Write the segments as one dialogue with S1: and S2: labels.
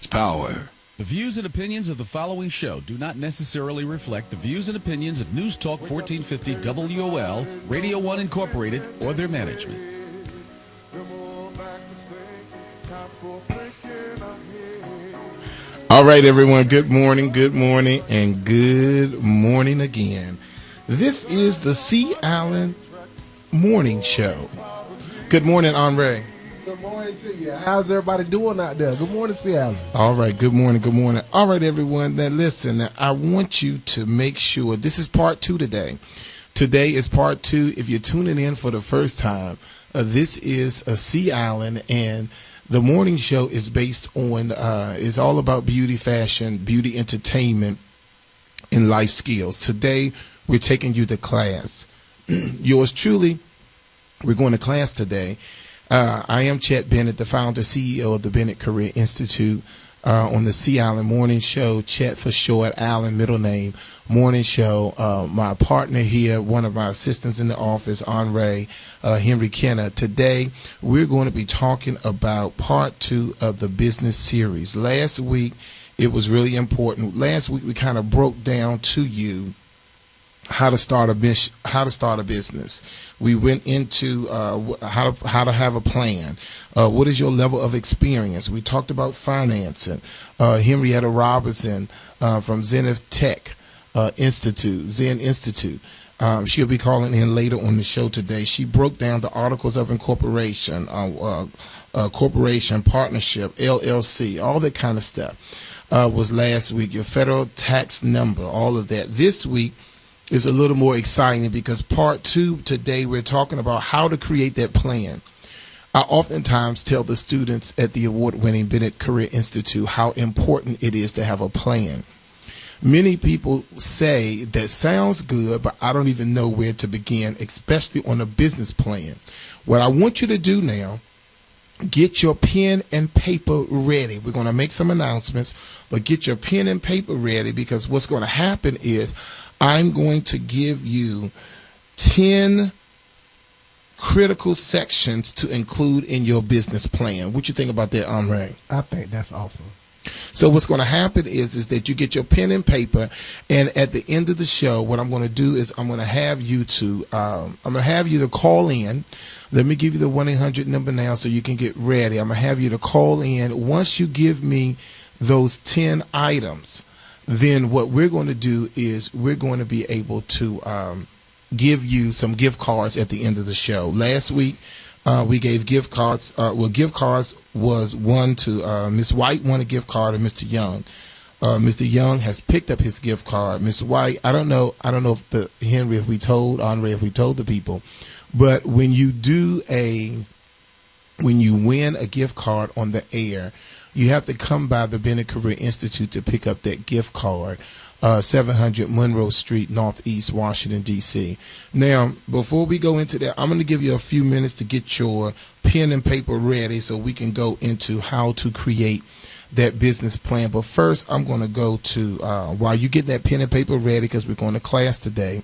S1: Power.
S2: The views and opinions of the following show do not necessarily reflect the views and opinions of News Talk 1450 WOL, Radio 1 Incorporated, or their management.
S3: All right, everyone. Good morning, and good morning again. This is the C. Allen Morning Show. Good morning, Andre.
S4: Good morning to you. How's everybody doing out there? Good morning, C. Allen.
S3: All right, good morning. All right, everyone. Now, listen, I want you to make sure this is part 2 today. Today is part 2. If you're tuning in for the first time, this is a C. Allen, and the morning show is based on, is all about beauty, fashion, beauty, entertainment, and life skills. Today, we're taking you to class. Yours truly, we're going to class today. I am Chet Bennett, the founder, CEO of the Bennett Career Institute, on the C. Allen Morning Show. Chet for short, Allen middle name, Morning Show. My partner here, one of my assistants in the office, Andre Henry Kenner. Today, we're going to be talking about part 2 of the business series. Last week, it was really important. Last week, we kind of broke down to you how to start a business. We went into how to have a plan. What is your level of experience? We talked about financing. Henrietta Robinson from Zenith Tech Zen Institute. She'll be calling in later on the show today. She broke down the articles of incorporation, corporation, partnership, LLC, all that kind of stuff. Was last week. Your federal tax number, all of that. This week is a little more exciting because part 2 today we're talking about how to create that plan. I oftentimes tell the students at the award-winning Bennett Career Institute how important it is to have a plan. Many people say that sounds good, but I don't even know where to begin, especially on a business plan. What I want you to do now, get your pen and paper ready. We're going to make some announcements, but get your pen and paper ready because what's going to happen is I'm going to give you 10 critical sections to include in your business plan. What you think about that, Andre?
S4: I think that's awesome.
S3: So what's going to happen is that you get your pen and paper, and at the end of the show, what I'm going to do is I'm going to have you to call in. Let me give you the 1-800 number now so you can get ready. I'm going to have you to call in. Once you give me those 10 items, then what we're going to do is we're going to be able to give you some gift cards at the end of the show. Last week, we gave gift cards. Gift cards was one to Miss White, won a gift card, and Mr. Young. Mr. Young has picked up his gift card. Miss White, I don't know if Henry, if we told the people, but when you win a gift card on the air, you have to come by the Bennett Career Institute to pick up that gift card, 700 Monroe Street, Northeast Washington, D.C. Now, before we go into that, I'm going to give you a few minutes to get your pen and paper ready so we can go into how to create that business plan. But first, I'm going to go to, while you get that pen and paper ready, because we're going to class today,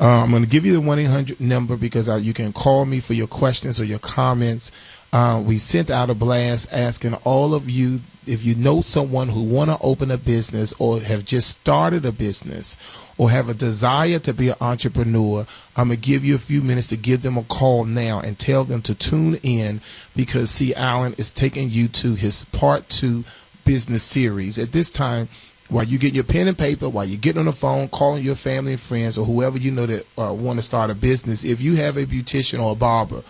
S3: I'm going to give you the 1-800 number because you can call me for your questions or your comments. We sent out a blast asking all of you, if you know someone who want to open a business or have just started a business or have a desire to be an entrepreneur, I'm going to give you a few minutes to give them a call now and tell them to tune in because C. Allen is taking you to his part 2 business series. At this time, while you get your pen and paper, while you're getting on the phone, calling your family and friends or whoever you know that want to start a business, if you have a beautician or a barber,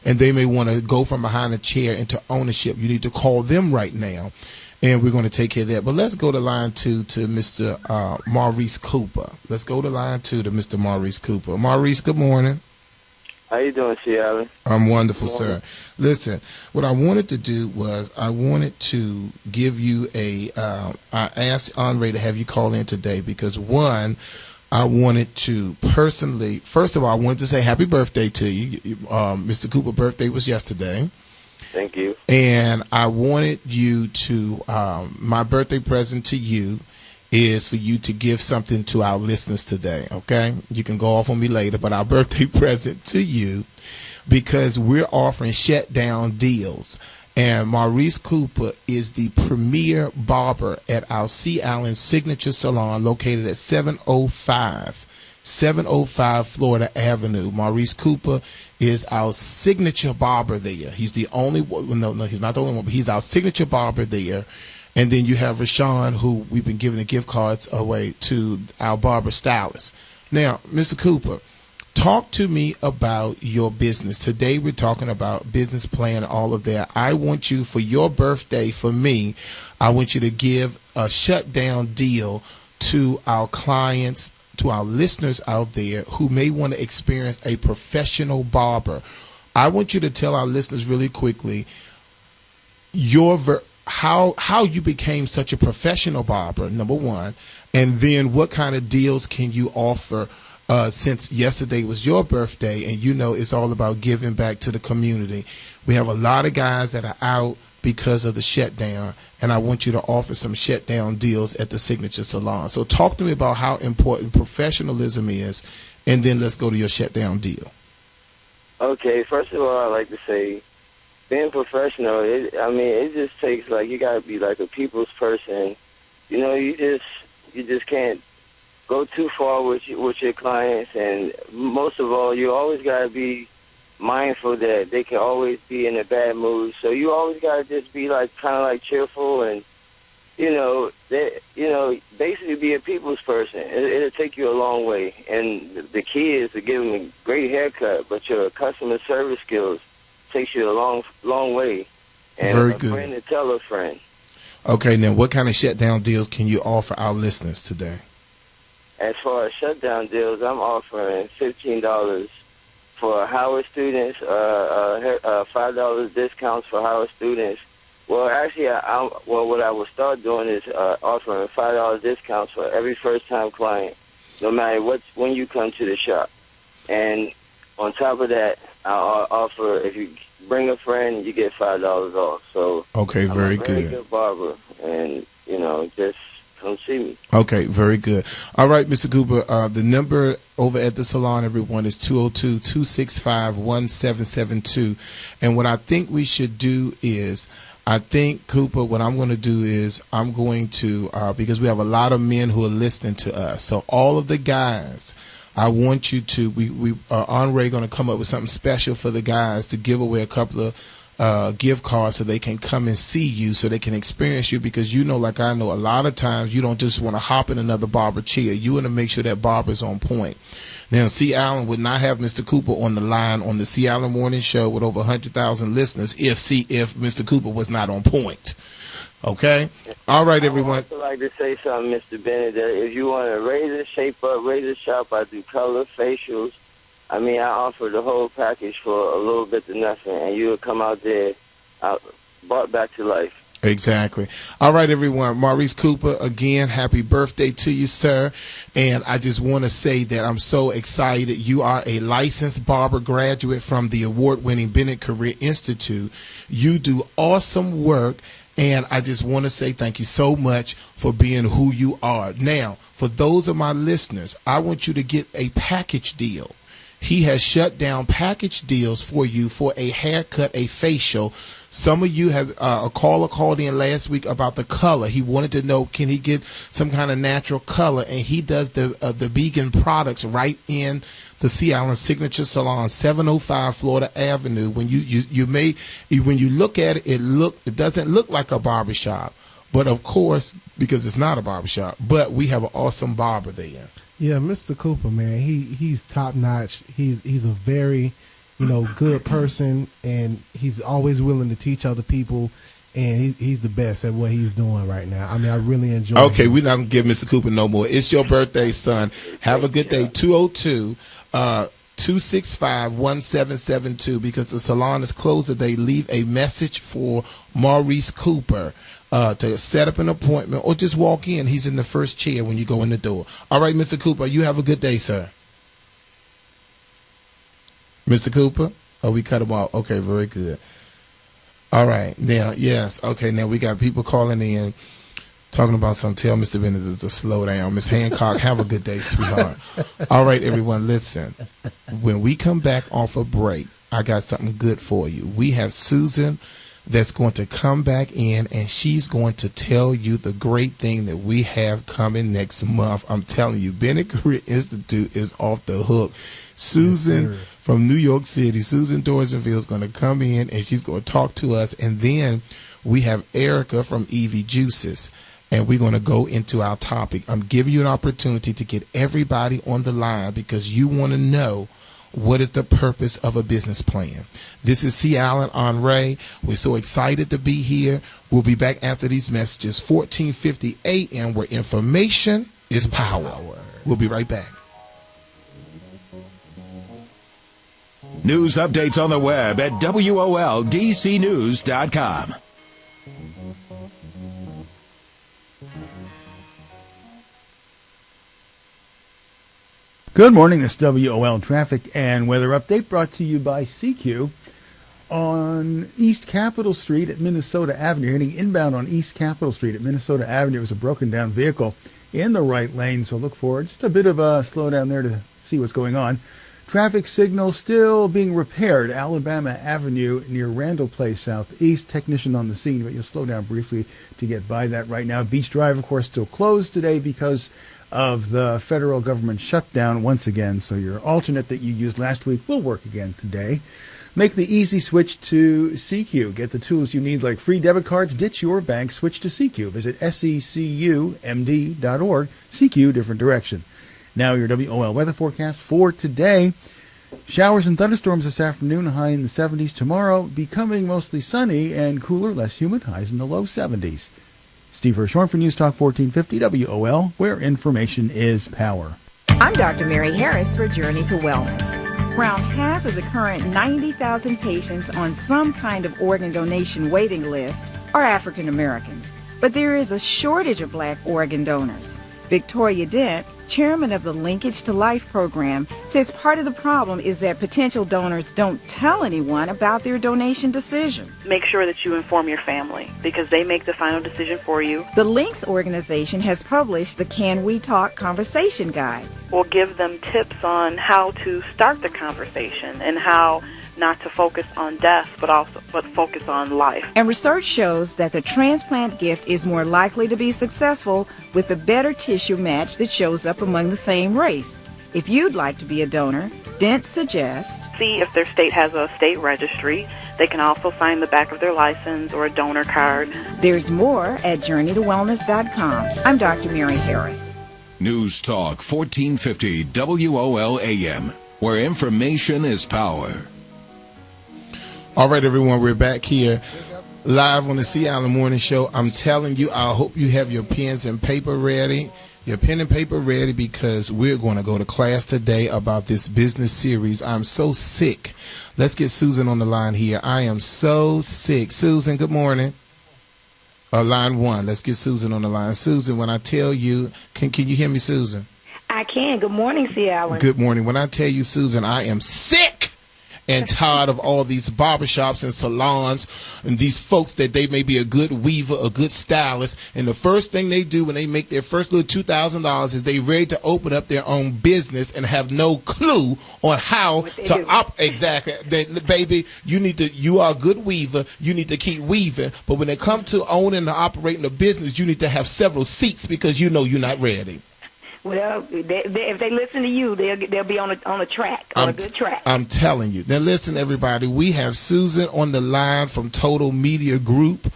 S3: and they may want to go from behind a chair into ownership, you need to call them right now, and we're going to take care of that. But let's go to line 2 to Mr. Maurice Cooper. Let's go to line 2 to Mr. Maurice Cooper. Maurice, good morning.
S5: How you doing, C. Allen?
S3: I'm wonderful, sir. Listen, what I wanted to do was I wanted to give you I asked Andre to have you call in today because, one, I wanted to personally, first of all, I wanted to say happy birthday to you. Mr. Cooper's birthday was yesterday.
S5: Thank you.
S3: And I wanted you to, my birthday present to you is for you to give something to our listeners today, okay? You can go off on me later, but our birthday present to you, because we're offering shutdown deals. And Maurice Cooper is the premier barber at our Sea Island Signature Salon located at 705 Florida Avenue. Maurice Cooper is our signature barber there. He's the only one, no, he's not the only one, but he's our signature barber there. And then you have Rashawn, who we've been giving the gift cards away to our barber stylist. Now, Mr. Cooper, talk to me about your business. Today we're talking about business plan, all of that. I want you, for your birthday, for me, I want you to give a shutdown deal to our clients, to our listeners out there who may want to experience a professional barber. I want you to tell our listeners really quickly how you became such a professional barber, number one, and then what kind of deals can you offer since yesterday was your birthday, and you know it's all about giving back to the community. We have a lot of guys that are out because of the shutdown, and I want you to offer some shutdown deals at the Signature Salon. So talk to me about how important professionalism is, and then let's go to your shutdown deal.
S5: Okay, first of all, I'd like to say, being professional, it just takes, like, you got to be like a people's person. You know, you just can't go too far with your clients, and most of all, you always got to be mindful that they can always be in a bad mood. So you always got to just be like kind of like cheerful, and basically be a people's person. It'll take you a long way. And the key is to give them a great haircut, but your customer service skills takes you a long way. And
S3: very
S5: a
S3: good.
S5: friend to tell a friend.
S3: Okay, now what kind of shutdown deals can you offer our listeners today?
S5: As far as shutdown deals, I'm offering $15 for Howard students, $5 discounts for Howard students. Well, actually, what I will start doing is offering $5 discounts for every first-time client, no matter when you come to the shop. And on top of that, I'll offer, if you bring a friend, you get $5 off. So
S3: okay, very
S5: I'm a very
S3: good.
S5: good barber, and just come see me.
S3: Okay, very good. All right, Mr. Cooper, the number over at the salon, everyone, is 202-265-1772. And what I think we should do is, I think, Cooper, what I'm going to do is I'm going to, because we have a lot of men who are listening to us, so all of the guys, I want you to, Andre going to come up with something special for the guys to give away a couple of gift cards so they can come and see you, so they can experience you, because like I know, a lot of times you don't just want to hop in another barber chair. You want to make sure that barber's on point. Now, Sea Island would not have Mr. Cooper on the line on the Sea Island Morning Show with over 100,000 listeners if Mr. Cooper was not on point. Okay? All right, everyone.
S5: I'd also like to say something, Mr. Bennett, that if you want a razor, shape up, razor shop, I do color, facials. I offer the whole package for a little bit to nothing, and you'll come out there brought back to life.
S3: Exactly. All right, everyone. Maurice Cooper, again, happy birthday to you, sir. And I just want to say that I'm so excited. You are a licensed barber graduate from the award-winning Bennett Career Institute. You do awesome work. And I just want to say thank you so much for being who you are. Now, for those of my listeners, I want you to get a package deal. He has shut down package deals for you for a haircut, a facial. Some of you have a caller called in last week about the color. He wanted to know, can he get some kind of natural color? And he does the vegan products right in the Sea Island Signature Salon, 705 Florida Avenue. When when you look at it, it doesn't look like a barbershop, but of course, because it's not a barbershop, but we have an awesome barber there.
S4: Yeah, Mr. Cooper, man, he's top notch. He's a very, good person, and he's always willing to teach other people, and he's the best at what he's doing right now. I really enjoy it.
S3: Okay, we're not going to give Mr. Cooper no more. It's your birthday, son. Have a good day. 202-265-1772, because the salon is closed today. Leave a message for Maurice Cooper to set up an appointment, or just walk in. He's in the first chair when you go in the door. All right, Mr. Cooper, you have a good day, sir. Mr. Cooper? Oh, we cut him off. Okay, very good. All right. Now, yes. Okay, now we got people calling in talking about something. Tell Mr. Bennett to slow down. Miss Hancock, have a good day, sweetheart. All right, everyone, listen. When we come back off a break, I got something good for you. We have Susan that's going to come back in, and she's going to tell you the great thing that we have coming next month. I'm telling you, Bennett Career Institute is off the hook. Susan from New York City, Susan Dorsenville, is going to come in, and she's going to talk to us. And then we have Erica from Evie Juices, and we're going to go into our topic. I'm giving you an opportunity to get everybody on the line because you want to know what is the purpose of a business plan. This is C. Allen Henry. We're so excited to be here. We'll be back after these messages, 1450 AM, where information is power. We'll be right back.
S1: News updates on the web at WOLDCnews.com.
S6: Good morning. This WOL traffic and weather update brought to you by CQ. On East Capitol Street at Minnesota Avenue, heading inbound on East Capitol Street at Minnesota Avenue, was a broken down vehicle in the right lane, so look for just a bit of a slowdown there to see what's going on. Traffic signal still being repaired, Alabama Avenue near Randall Place Southeast. Technician on the scene, but you'll slow down briefly to get by that right now. Beach Drive, of course, still closed today because of the federal government shutdown once again, so your alternate that you used last week will work again today. Make the easy switch to CQ. Get the tools you need like free debit cards. Ditch your bank. Switch to CQ. Visit secumd.org. CQ, different direction. Now your WOL weather forecast for today. Showers and thunderstorms this afternoon, high in the 70s. Tomorrow, becoming mostly sunny and cooler, less humid, highs in the low 70s. Steve Hirschhorn for News Talk 1450 WOL, where information is power.
S7: I'm Dr. Mary Harris for Journey to Wellness. Around half of the current 90,000 patients on some kind of organ donation waiting list are African Americans, but there is a shortage of black organ donors. Victoria Dent, chairman of the Linkage to Life program, says part of the problem is that potential donors don't tell anyone about their donation decision.
S8: Make sure that you inform your family because they make the final decision for you.
S7: The Links organization has published the Can We Talk Conversation Guide.
S8: We'll give them tips on how to start the conversation and how not to focus on death, but focus on life.
S7: And research shows that the transplant gift is more likely to be successful with a better tissue match that shows up among the same race. If you'd like to be a donor, Dent suggests
S8: see if their state has a state registry. They can also sign the back of their license or a donor card.
S7: There's more at journeytowellness.com. I'm Dr. Mary Harris.
S1: News Talk 1450 WOL AM, where information is power.
S3: All right, everyone, we're back here live on the C. Allen Morning Show. I'm telling you, I hope you have your pens and paper ready, because we're going to go to class today about this business series. I'm so sick. Let's get Susan on the line here. I am so sick. Susan, good morning. Line one. Let's get Susan on the line. Susan, when I tell you, can you hear me, Susan?
S9: I can. Good morning, C. Allen.
S3: Good morning. When I tell you, Susan, I am sick and tired of all these barbershops and salons and these folks that they may be a good weaver, a good stylist, and the first thing they do when they make their first little $2,000 is they ready to open up their own business and have no clue on how to exactly. Baby, you are a good weaver. You need to keep weaving, but when it comes to owning and operating a business, you need to have several seats because you know you're not ready.
S9: Well, if they listen to you, they'll be on a track, on a good track.
S3: I'm telling you. Now, listen, everybody. We have Susan on the line from Total Media Group,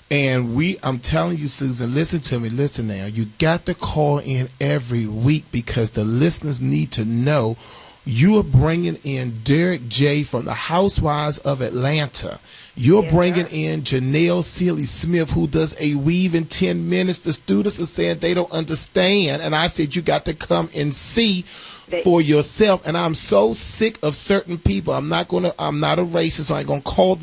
S3: and I'm telling you, Susan, listen to me. Listen now. You got to call in every week because the listeners need to know you are bringing in Derek J. from the Housewives of Atlanta. You're bringing in Janelle Seeley Smith, who does a weave in 10 minutes. The students are saying they don't understand. And I said, you got to come and see for yourself. And I'm so sick of certain people. I'm not a racist, so I ain't gonna call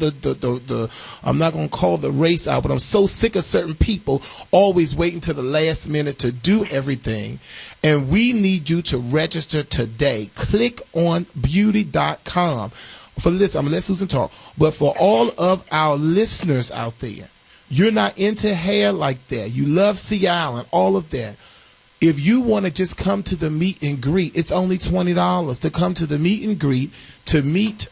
S3: I'm not gonna call the race out, but I'm so sick of certain people always waiting to the last minute to do everything. And we need you to register today. Click on beauty.com. I'm going to let Susan talk. But for all of our listeners out there, you're not into hair like that. You love C. Allen, all of that. If you want to just come to the meet and greet, it's only $20 to come to the meet and greet to meet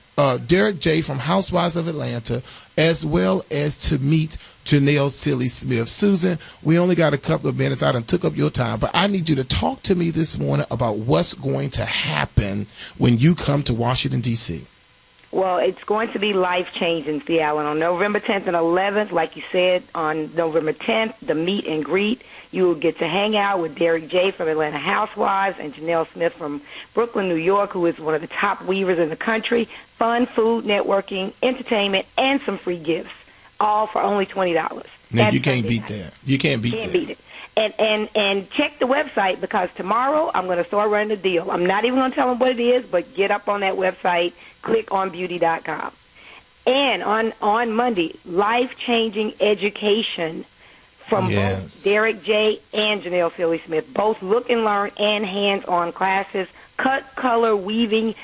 S3: Derek J from Housewives of Atlanta, as well as to meet Janelle Silly Smith. Susan, we only got a couple of minutes. I done took up your time, but I need you to talk to me this morning about what's going to happen when you come to Washington, D.C.
S9: Well, it's going to be life-changing, C. Allen. On November 10th and 11th, like you said, on November 10th, the meet and greet, you will get to hang out with Derek J. from Atlanta Housewives and Janelle Smith from Brooklyn, New York, who is one of the top weavers in the country. Fun, food, networking, entertainment, and some free gifts, all for only $20.
S3: Now, you can't beat that. You can't beat that.
S9: Can't beat it. And check the website, because tomorrow I'm going to start running a deal. I'm not even going to tell them what it is, but get up on that website, clickonbeauty.com. And on Monday, life-changing education from both Derek J. and Janelle Silly Smith. Both look and learn and hands-on classes, cut, color, weaving,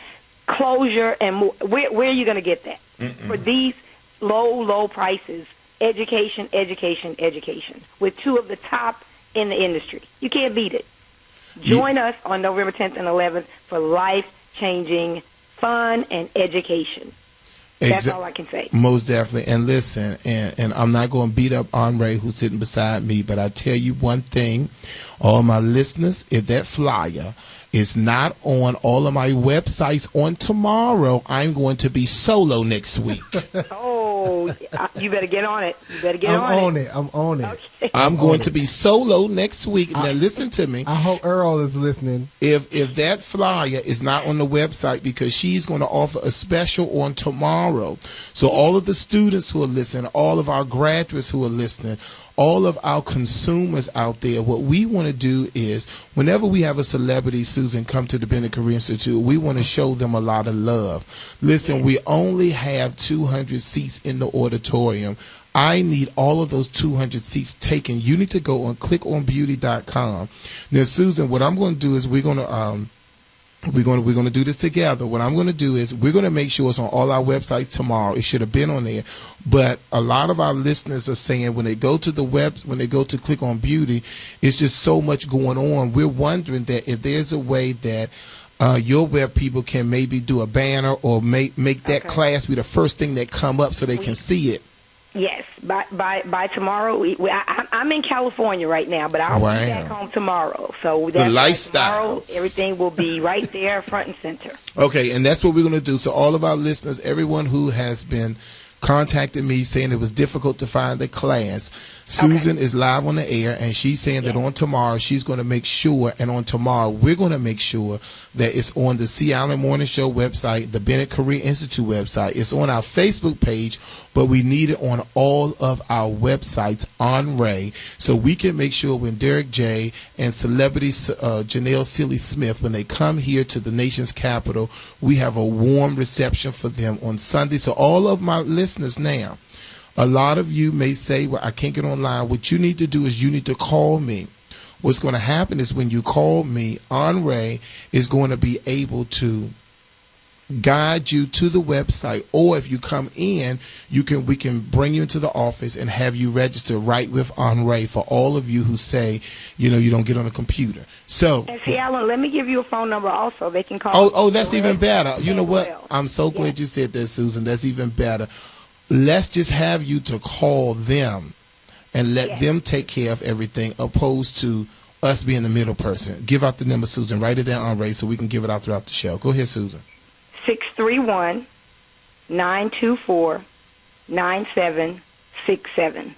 S9: closure, and more. Where are you going to get that? For these low prices? Education, education, education, with two of the top in the industry. You can't beat it. Join us on November 10th and 11th for life-changing fun and education. That's all I can say.
S3: Most definitely. And listen, and I'm not going to beat up Andre, who's sitting beside me, but I tell you one thing, all my listeners, if that flyer is not on all of my websites on tomorrow, I'm going to be solo next week.
S9: Oh, you better get on it. You better get
S4: on it. I'm on it.
S9: Okay.
S3: I'm going to be solo next week. Now, listen to me.
S4: I hope Earl is listening.
S3: If that flyer is not on the website, because she's going to offer a special on tomorrow. So all of the students who are listening, all of our graduates who are listening, all of our consumers out there, what we want to do is, whenever we have a celebrity, Susan, come to the Bennett Career Institute, we want to show them a lot of love. Listen, we only have 200 seats in the auditorium. I need all of those 200 seats taken. You need to go on clickonbeauty.com. Now, Susan, what I'm going to do is we're going to do this together. What I'm going to do is we're going to make sure it's on all our websites tomorrow. It should have been on there. But a lot of our listeners are saying when they go to the web, when they go to Click on Beauty, it's just so much going on. We're wondering that if there's a way that your web people can maybe do a banner or make that class be the first thing that come up so they can see it.
S9: Yes, by tomorrow. I'm in California right now, but I'll be back home tomorrow. So that's
S3: the lifestyle,
S9: everything will be right there, front and center.
S3: Okay, and that's what we're going to do. So all of our listeners, everyone who has been contacted me saying it was difficult to find the class, Susan is live on the air, and she's saying that on tomorrow she's going to make sure, and on tomorrow we're going to make sure that it's on the C. Allen Morning Show website, the Bennett Career Institute website. It's on our Facebook page, but we need it on all of our websites on Ray, so we can make sure when Derek J. and celebrity Janelle Silly Smith, when they come here to the nation's capital, we have a warm reception for them on Sunday. So all of my listeners now, a lot of you may say, well, I can't get online. What you need to do is you need to call me. What's going to happen is when you call me, Andre is going to be able to guide you to the website, or if you come in, we can bring you into the office and have you register right with Andre for all of you who say, you don't get on a computer. So,
S9: and see, Alan, let me give you a phone number also. They can call.
S3: Oh, that's even better. You know what? I'm so glad you said that, Susan. That's even better. Let's just have you to call them and let them take care of everything, opposed to us being the middle person. Give out the number, Susan. Write it down, Andre, so we can give it out throughout the show. Go ahead, Susan.
S9: 631-924-9767.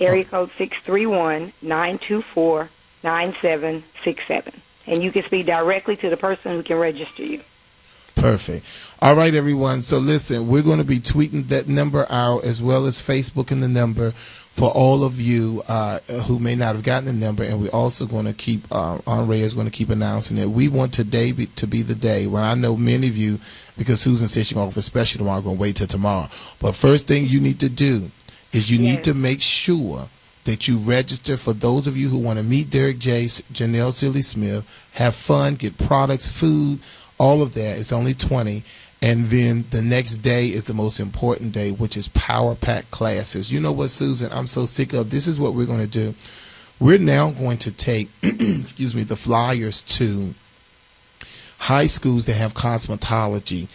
S9: Area code 631-924-9767. And you can speak directly to the person who can register you.
S3: Perfect. All right, everyone. So listen, we're going to be tweeting that number out, as well as Facebooking the number for all of you who may not have gotten the number. And we're also going to keep, Andre is going to keep announcing it. We want today to be the day when I know many of you, because Susan said she's going to offer a special tomorrow, are going to wait till tomorrow. But first thing you need to do is you need to make sure that you register. For those of you who want to meet Derek J., Janelle Silly Smith, have fun, get products, food, all of that. It's only $20. And then the next day is the most important day, which is Power Pack classes. You know what, Susan, I'm so sick of. This is what we're going to do. We're now going to take, the flyers to high schools that have cosmetology.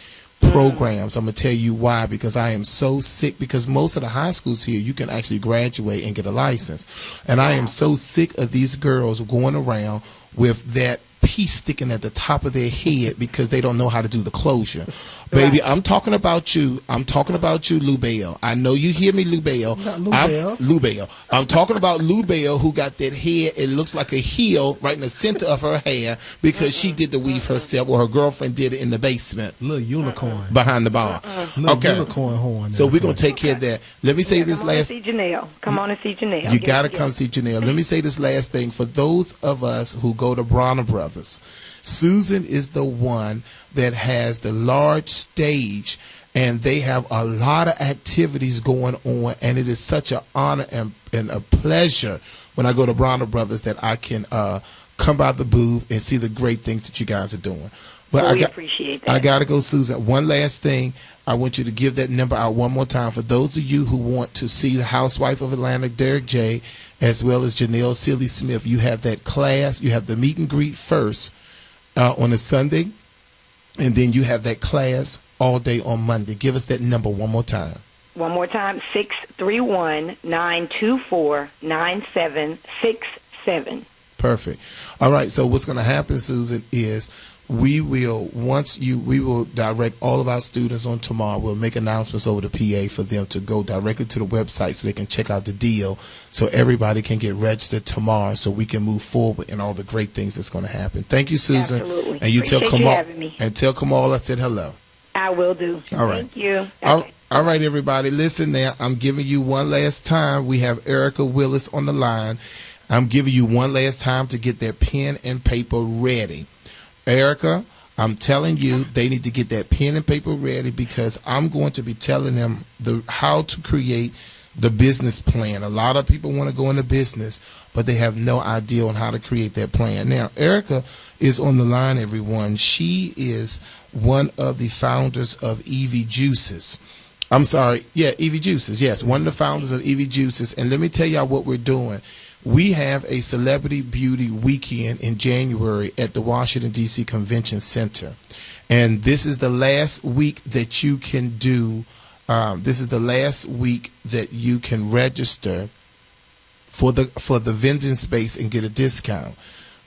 S3: programs. I'm going to tell you why, because I am so sick, because most of the high schools here, you can actually graduate and get a license. And I am so sick of these girls going around with that piece sticking at the top of their head because they don't know how to do the closure. Baby, I'm talking about you. I'm talking about you, Lou Bell. I know you hear me, Lou Bell. Lou Bell. I'm talking about Lou Bell, who got that hair. It looks like a heel right in the center of her hair because she did the weave herself, or her girlfriend did it in the basement.
S4: Little unicorn.
S3: Behind the bar.
S4: Okay. Unicorn horn.
S3: So we're going to take care of that. Let me say this last.
S9: Come on and see Janelle. Come on and see Janelle.
S3: You got to come see Janelle. Let me say this last thing. For those of us who go to Bronner Brothers, Susan is the one that has the large stage, and they have a lot of activities going on, and it is such an honor and a pleasure when I go to Bronner Brothers that I can come by the booth and see the great things that you guys are doing. But
S9: we appreciate that.
S3: I got to go, Susan. One last thing. I want you to give that number out one more time for those of you who want to see the Housewife of Atlanta, Derek J., as well as Janelle Sealy Smith. You have that class. You have the meet and greet first on a Sunday, and then you have that class all day on Monday. Give us that number one more time.
S9: One more time, 631-924-9767.
S3: Perfect. All right, so what's going to happen, Susan, is we will direct all of our students on tomorrow. We'll make announcements over the PA for them to go directly to the website so they can check out the deal, so everybody can get registered tomorrow, so we can move forward in all the great things that's going to happen. Thank you, Susan.
S9: Absolutely.
S3: And you
S9: tell
S3: Kamal I said hello.
S9: I will do.
S3: All right.
S9: Thank you.
S3: Okay. All right, everybody. Listen now. I'm giving you one last time. We have Erica Willis on the line. I'm giving you one last time to get that pen and paper ready. Erica, I'm telling you, they need to get that pen and paper ready, because I'm going to be telling them how to create the business plan. A lot of people want to go into business, but they have no idea on how to create that plan. Now, Erica is on the line, everyone. She is one of the founders of EV Juices. EV Juices. Yes, one of the founders of EV Juices. And let me tell y'all what we're doing. We have a Celebrity Beauty Weekend in January at the Washington, D.C. Convention Center. And this is the last week that you can do, this is the last week that you can register for the vending space and get a discount.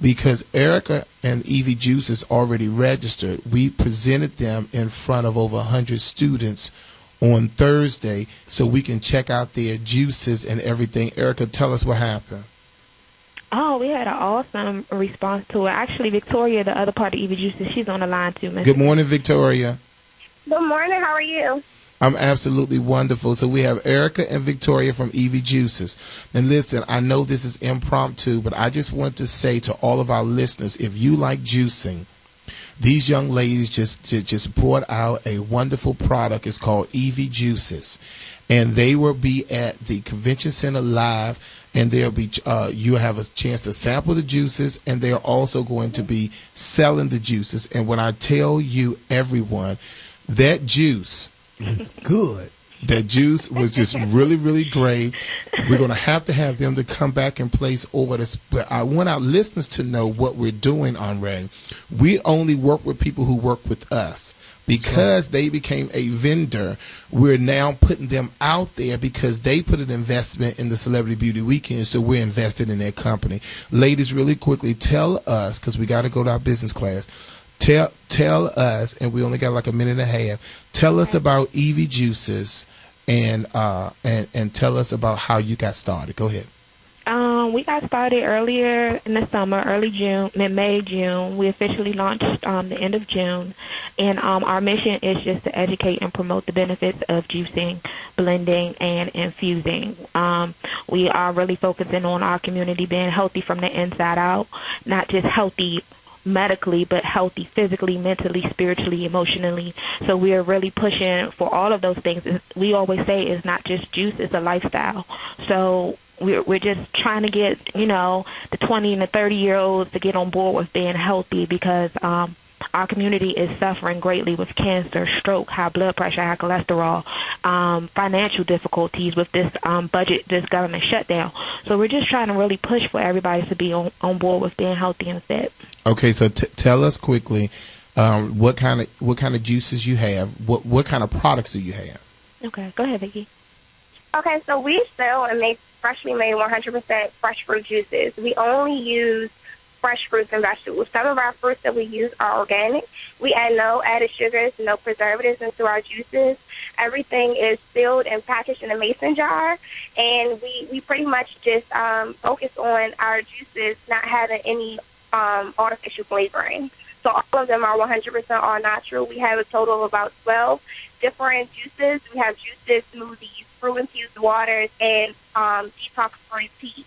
S3: Because Erica and Evie Juice is already registered, we presented them in front of over 100 students on Thursday, so we can check out their juices and everything. Erica, tell us what happened.
S10: Oh, we had an awesome response to it. Actually, Victoria, the other part of EV Juices, she's on the line too.
S3: Good morning, Victoria.
S11: Good morning. How are you?
S3: I'm absolutely wonderful. So we have Erica and Victoria from EV Juices. And listen, I know this is impromptu, but I just want to say to all of our listeners, if you like juicing, these young ladies just brought out a wonderful product. It's called EV Juices, and they will be at the Convention Center live, and there'll be you'll have a chance to sample the juices, and they're also going to be selling the juices. And when I tell you, everyone, that juice
S4: is good.
S3: That juice was just really, really great. We're going to have them to come back and place over this. But I want our listeners to know what we're doing, Andre. We only work with people who work with us. Because they became a vendor, we're now putting them out there because they put an investment in the Celebrity Beauty Weekend, so we're invested in their company. Ladies, really quickly, tell us, because we got to go to our business class, Tell us, and we only got like a minute and a half. Tell us about EV Juices, and tell us about how you got started. Go ahead.
S10: We got started earlier in the summer, early June, mid-May, June. We officially launched the end of June, and our mission is just to educate and promote the benefits of juicing, blending, and infusing. We are really focusing on our community being healthy from the inside out, not just healthy medically, but healthy physically, mentally, spiritually, emotionally. So we are really pushing for all of those things. We always say it's not just juice, it's a lifestyle. So we're just trying to get, the 20 and the 30-year-olds to get on board with being healthy, because our community is suffering greatly with cancer, stroke, high blood pressure, high cholesterol, financial difficulties with this this government shutdown. So we're just trying to really push for everybody to be on board with being healthy and fit.
S3: Okay, so tell us quickly, what kind of juices you have, what kind of products do you have.
S10: Okay, go ahead, Vicki.
S11: Okay, so we sell and make freshly made 100% fresh fruit juices. We only use fresh fruits and vegetables. Some of our fruits that we use are organic. We add no added sugars, no preservatives into our juices. Everything is sealed and packaged in a mason jar, and we pretty much just focus on our juices not having any artificial flavoring. So all of them are 100% all natural. We have a total of about 12 different juices. We have juices, smoothies, fruit-infused waters, and detox-free tea.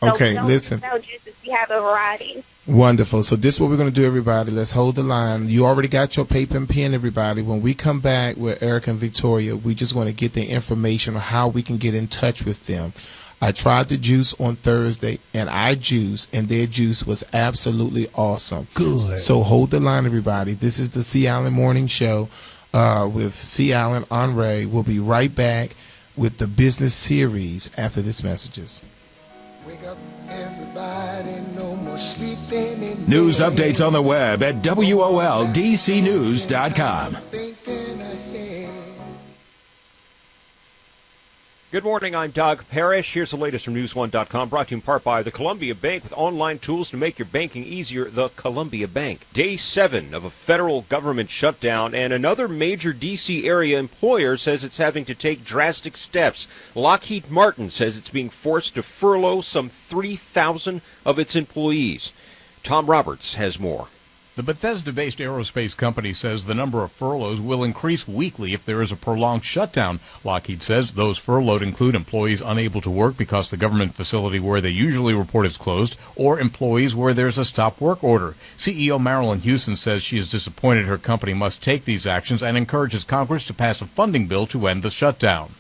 S11: So
S3: Okay, listen.
S11: Juices, we have a variety.
S3: Wonderful. So this is what we're going to do, everybody. Let's hold the line. You already got your paper and pen, everybody. When we come back with Eric and Victoria, we just want to get the information on how we can get in touch with them. I tried the juice on Thursday, and I juiced, and their juice was absolutely awesome.
S4: Good.
S3: So hold the line, everybody. This is the C. Allen Morning Show with C. Allen Henry. We'll be right back with the business series after this messages.
S12: Wake up, everybody, no more sleeping in
S1: News updates on the web at WOLDCnews.com.
S13: Good morning, I'm Doug Parrish. Here's the latest from News1.com, brought to you in part by the Columbia Bank, with online tools to make your banking easier. The Columbia Bank. Day 7 of a federal government shutdown, and another major D.C. area employer says it's having to take drastic steps. Lockheed Martin says it's being forced to furlough some 3,000 of its employees. Tom Roberts has more.
S14: The Bethesda-based aerospace company says the number of furloughs will increase weekly if there is a prolonged shutdown. Lockheed says those furloughed include employees unable to work because the government facility where they usually report is closed, or employees where there's a stop work order. CEO Marilyn Houston says she is disappointed her company must take these actions and encourages Congress to pass a funding bill to end the shutdown.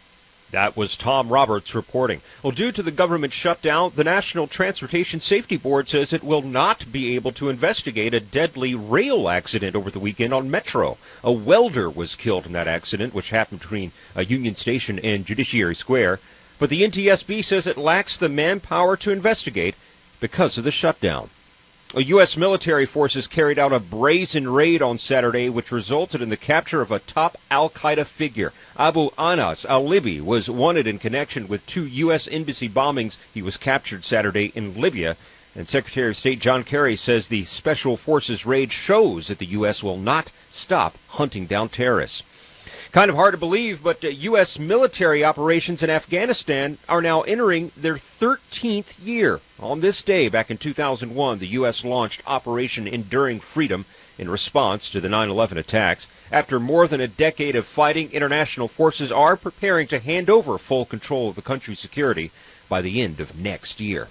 S13: That was Tom Roberts reporting. Well, due to the government shutdown, the National Transportation Safety Board says it will not be able to investigate a deadly rail accident over the weekend on Metro. A welder was killed in that accident, which happened between Union Station and Judiciary Square. But the NTSB says it lacks the manpower to investigate because of the shutdown. U.S. military forces carried out a brazen raid on Saturday, which resulted in the capture of a top al-Qaeda figure. Abu Anas al-Libi was wanted in connection with 2 U.S. embassy bombings. He was captured Saturday in Libya. And Secretary of State John Kerry says the Special Forces raid shows that the U.S. will not stop hunting down terrorists. Kind of hard to believe, but U.S. military operations in Afghanistan are now entering their 13th year. On this day, back in 2001, the U.S. launched Operation Enduring Freedom in response to the 9/11 attacks. After more than a decade of fighting, international forces are preparing to hand over full control of the country's security by the end of next year.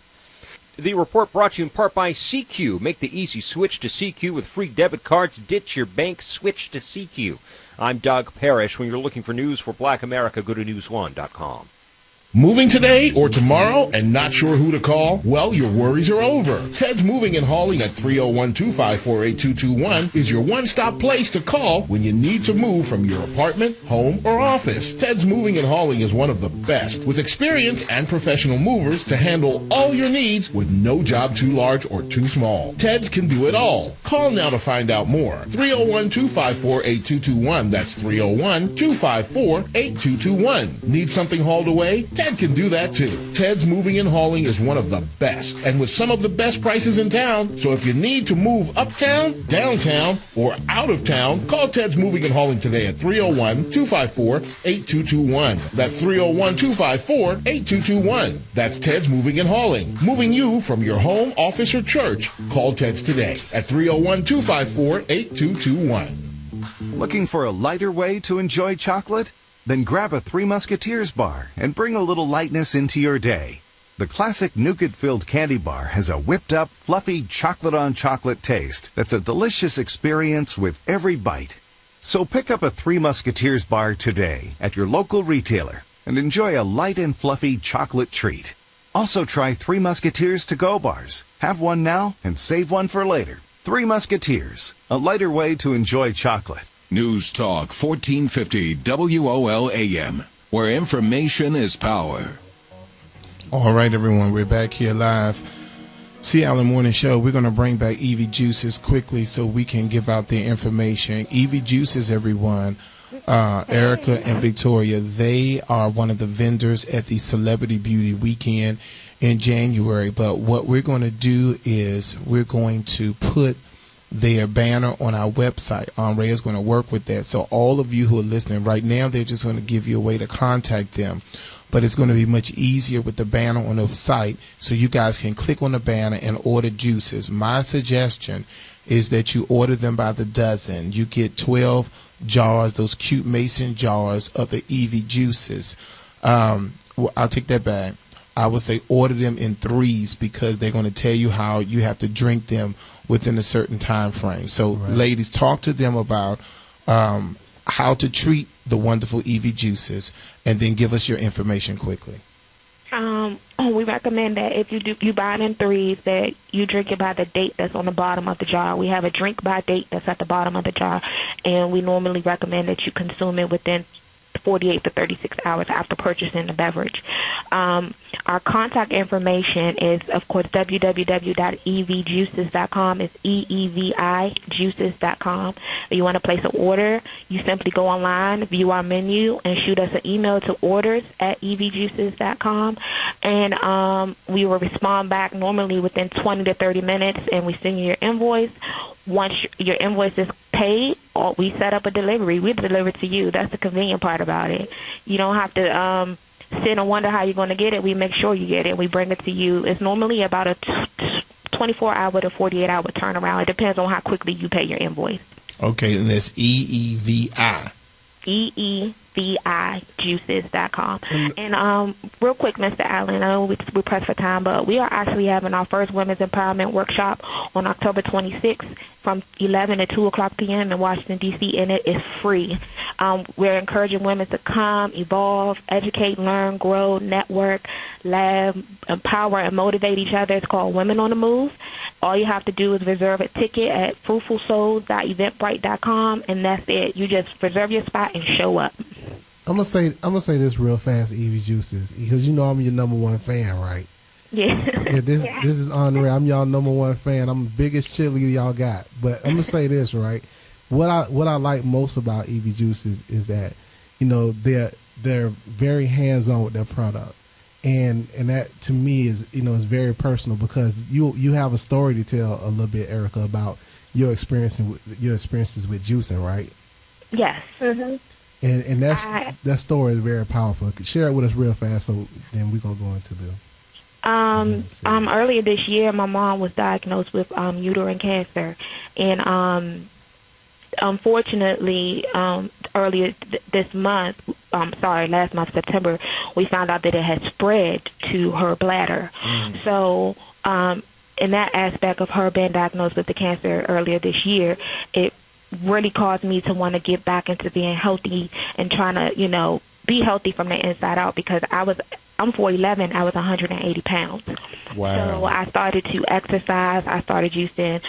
S13: The report brought to you in part by CQ. Make the easy switch to CQ with free debit cards. Ditch your bank. Switch to CQ. I'm Doug Parrish. When you're looking for news for Black America, go to News1.com.
S15: Moving today or tomorrow and not sure who to call? Well, your worries are over. Ted's Moving and Hauling at 301-254-8221 is your one-stop place to call when you need to move from your apartment, home, or office. Ted's Moving and Hauling is one of the best, with experience and professional movers to handle all your needs with no job too large or too small. Ted's can do it all. Call now to find out more. 301-254-8221. That's 301-254-8221. Need something hauled away? Ted can do that too. Ted's Moving and Hauling is one of the best, and with some of the best prices in town. So if you need to move uptown, downtown, or out of town, call Ted's Moving and Hauling today at 301-254-8221. That's 301-254-8221. That's Ted's Moving and Hauling. Moving you from your home, office, or church. Call Ted's today at 301-254-8221.
S16: Looking for a lighter way to enjoy chocolate? Then grab a Three Musketeers bar and bring a little lightness into your day. The classic nougat-filled candy bar has a whipped-up, fluffy chocolate-on-chocolate taste that's a delicious experience with every bite. So pick up a Three Musketeers bar today at your local retailer and enjoy a light and fluffy chocolate treat. Also try Three Musketeers to-go bars. Have one now and save one for later. Three Musketeers, a lighter way to enjoy chocolate.
S1: News Talk 1450 WOLAM, where information is power.
S3: All right, everyone, we're back here live. See, Allen Morning Show, we're going to bring back EV Juices quickly so we can give out their information. EV Juices, everyone, Erica and Victoria, they are one of the vendors at the Celebrity Beauty Weekend in January. But what we're going to do is we're going to put their banner on our website. Ray is going to work with that. So all of you who are listening right now, they're just going to give you a way to contact them. But it's going to be much easier with the banner on the site, so you guys can click on the banner and order juices. My suggestion is that you order them by the dozen. You get 12 jars, those cute mason jars of the EV juices. Well, I'll take that back. I would say order them in threes, because they're going to tell you how you have to drink them within a certain time frame. So, ladies, talk to them about how to treat the wonderful EV juices, and then give us your information quickly.
S10: We recommend that if you buy it in threes, that you drink it by the date that's on the bottom of the jar. We have a drink by date that's at the bottom of the jar, and we normally recommend that you consume it within 48 to 36 hours after purchasing the beverage. Our contact information is, of course, www.evjuices.com. It's EEVIjuices.com. If you want to place an order, you simply go online, view our menu, and shoot us an email to orders@evjuices.com. And we will respond back normally within 20 to 30 minutes, and we send you your invoice. Once your invoice is paid, we set up a delivery. We deliver it to you. That's the convenient part about it. You don't have to sit and wonder how you're going to get it. We make sure you get it. We bring it to you. It's normally about a 24-hour to 48-hour turnaround. It depends on how quickly you pay your invoice.
S3: Okay, and that's EEVI.
S10: EEVIjuices.com. And real quick, Mr. Allen, I know we're pressed for time, but we are actually having our first Women's Empowerment Workshop on October 26th from 11 to 2 o'clock p.m. in Washington, D.C., and it is free. We're encouraging women to come, evolve, educate, learn, grow, network, laugh, empower, and motivate each other. It's called Women on the Move. All you have to do is reserve a ticket at fruitfulsouls.eventbrite.com, and that's it. You just reserve your spot and show up.
S4: I'm gonna say this real fast, EV Juices, because you know I'm your number one fan, right?
S10: Yeah.
S4: This is Andre. I'm y'all number one fan. I'm the biggest cheerleader y'all got. But I'm gonna say this, right? What I like most about EV Juices is that, you know, they're very hands on with their product. And that to me is, you know, is very personal, because you have a story to tell a little bit, Erica, about your experiences with juicing, right?
S10: Yes.
S11: Mm-hmm.
S4: And that story is very powerful. Share it with us real fast, so then we're gonna go into the.
S10: Earlier this year, my mom was diagnosed with uterine cancer, and unfortunately, earlier last month, September, we found out that it had spread to her bladder. So, in that aspect of her being diagnosed with the cancer earlier this year, it really caused me to want to get back into being healthy and trying to, you know, be healthy from the inside out, because I'm 4'11", I was 180 pounds.
S3: Wow.
S10: So I started to exercise. I started juicing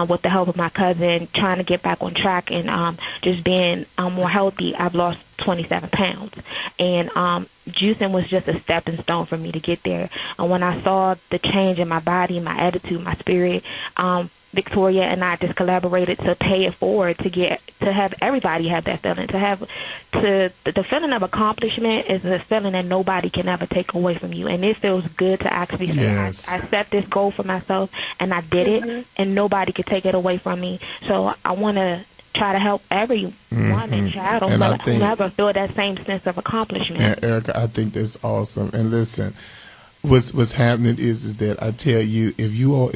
S10: with the help of my cousin, trying to get back on track and just being more healthy. I've lost 27 pounds. And juicing was just a stepping stone for me to get there. And when I saw the change in my body, my attitude, my spirit, Victoria and I just collaborated to pay it forward, to have everybody have that feeling, the feeling of accomplishment is a feeling that nobody can ever take away from you. And it feels good to actually say, I set this goal for myself and I did it, and nobody could take it away from me. So I want to try to help every woman, child, or whoever feel that same sense of accomplishment.
S3: And Erica, I think that's awesome. And listen, what's happening is that I tell you, if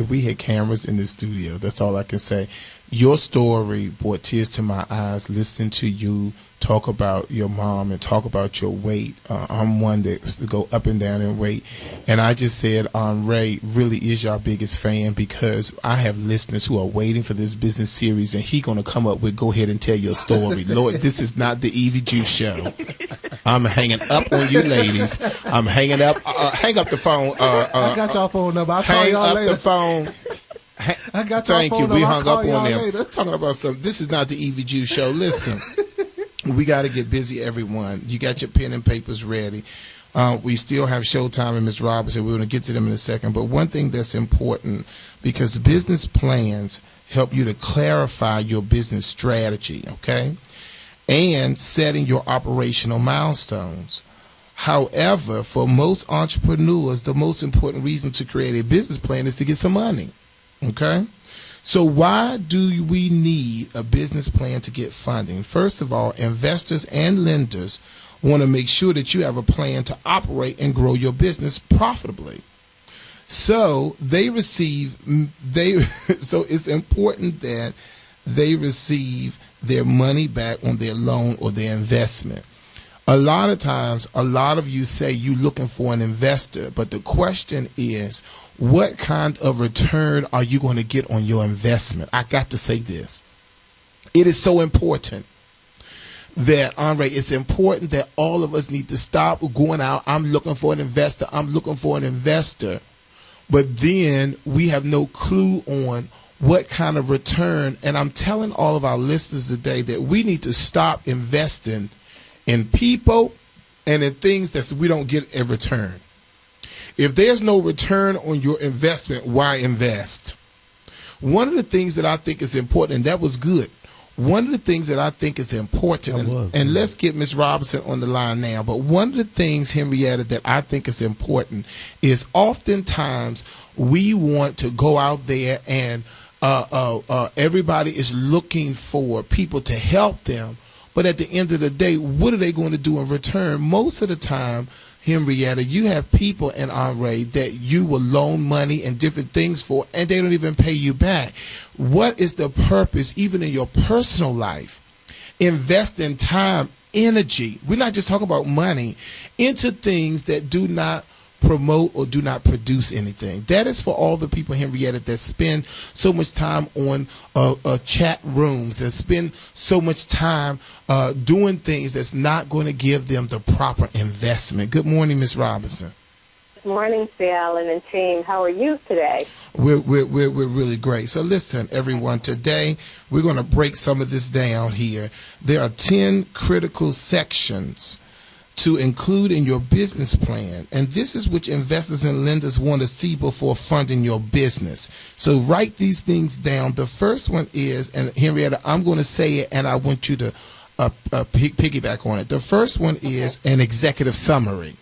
S3: we had cameras in the studio, that's all I can say. Your story brought tears to my eyes listening to you talk about your mom and talk about your weight. I'm one that go up and down in weight. And I just said, Ray really is your biggest fan, because I have listeners who are waiting for this business series, and he going to come up with, go ahead and tell your story. Lord, this is not the EV Juice Show. I'm hanging up on you ladies. I'm hanging up. Hang up the phone.
S4: I got y'all phone number. I'll call y'all later.
S3: Hang up the phone.
S4: I got your
S3: Thank
S4: phone
S3: you.
S4: number.
S3: We
S4: I'll
S3: hung up
S4: call
S3: on
S4: y'all
S3: them.
S4: later.
S3: Talking about something. This is not the EV Juice Show. Listen, we got to get busy, everyone. You got your pen and papers ready. We still have Showtime and Ms. Robinson. We're going to get to them in a second. But one thing that's important, because business plans help you to clarify your business strategy, okay, and setting your operational milestones. However, for most entrepreneurs, the most important reason to create a business plan is to get some money, okay? So why do we need a business plan to get funding? First of all, investors and lenders want to make sure that you have a plan to operate and grow your business profitably. So so it's important that they receive their money back on their loan or their investment. A lot of times, a lot of you say you're looking for an investor, but the question is, what kind of return are you going to get on your investment? I got to say this. It is so important that, Andre, it's important that all of us need to stop going out. I'm looking for an investor. I'm looking for an investor. But then we have no clue on what kind of return. And I'm telling all of our listeners today that we need to stop investing in people and in things that we don't get a return. If there's no return on your investment, why invest? One of the things that I think is important, and that was good. One of the things that I think is important, and let's get Ms. Robinson on the line now, but one of the things, Henrietta, that I think is important is oftentimes we want to go out there and everybody is looking for people to help them, but at the end of the day, what are they going to do in return? Most of the time, Henrietta, you have people in Andre that you will loan money and different things for, and they don't even pay you back. What is the purpose, even in your personal life? Invest in time, energy. We're not just talking about money, into things that do not promote or do not produce anything. That is for all the people, Henrietta, that spend so much time on chat rooms and spend so much time doing things that's not going to give them the proper investment. Good morning, Ms. Robinson.
S17: Good morning, C. Allen and team. How are you today?
S3: We're really great. So listen, everyone, today we're going to break some of this down here. There are 10 critical sections to include in your business plan. And this is what investors and lenders want to see before funding your business. So write these things down. The first one is, and Henrietta, I'm going to say it and I want you to piggyback on it. The first one is an executive summary.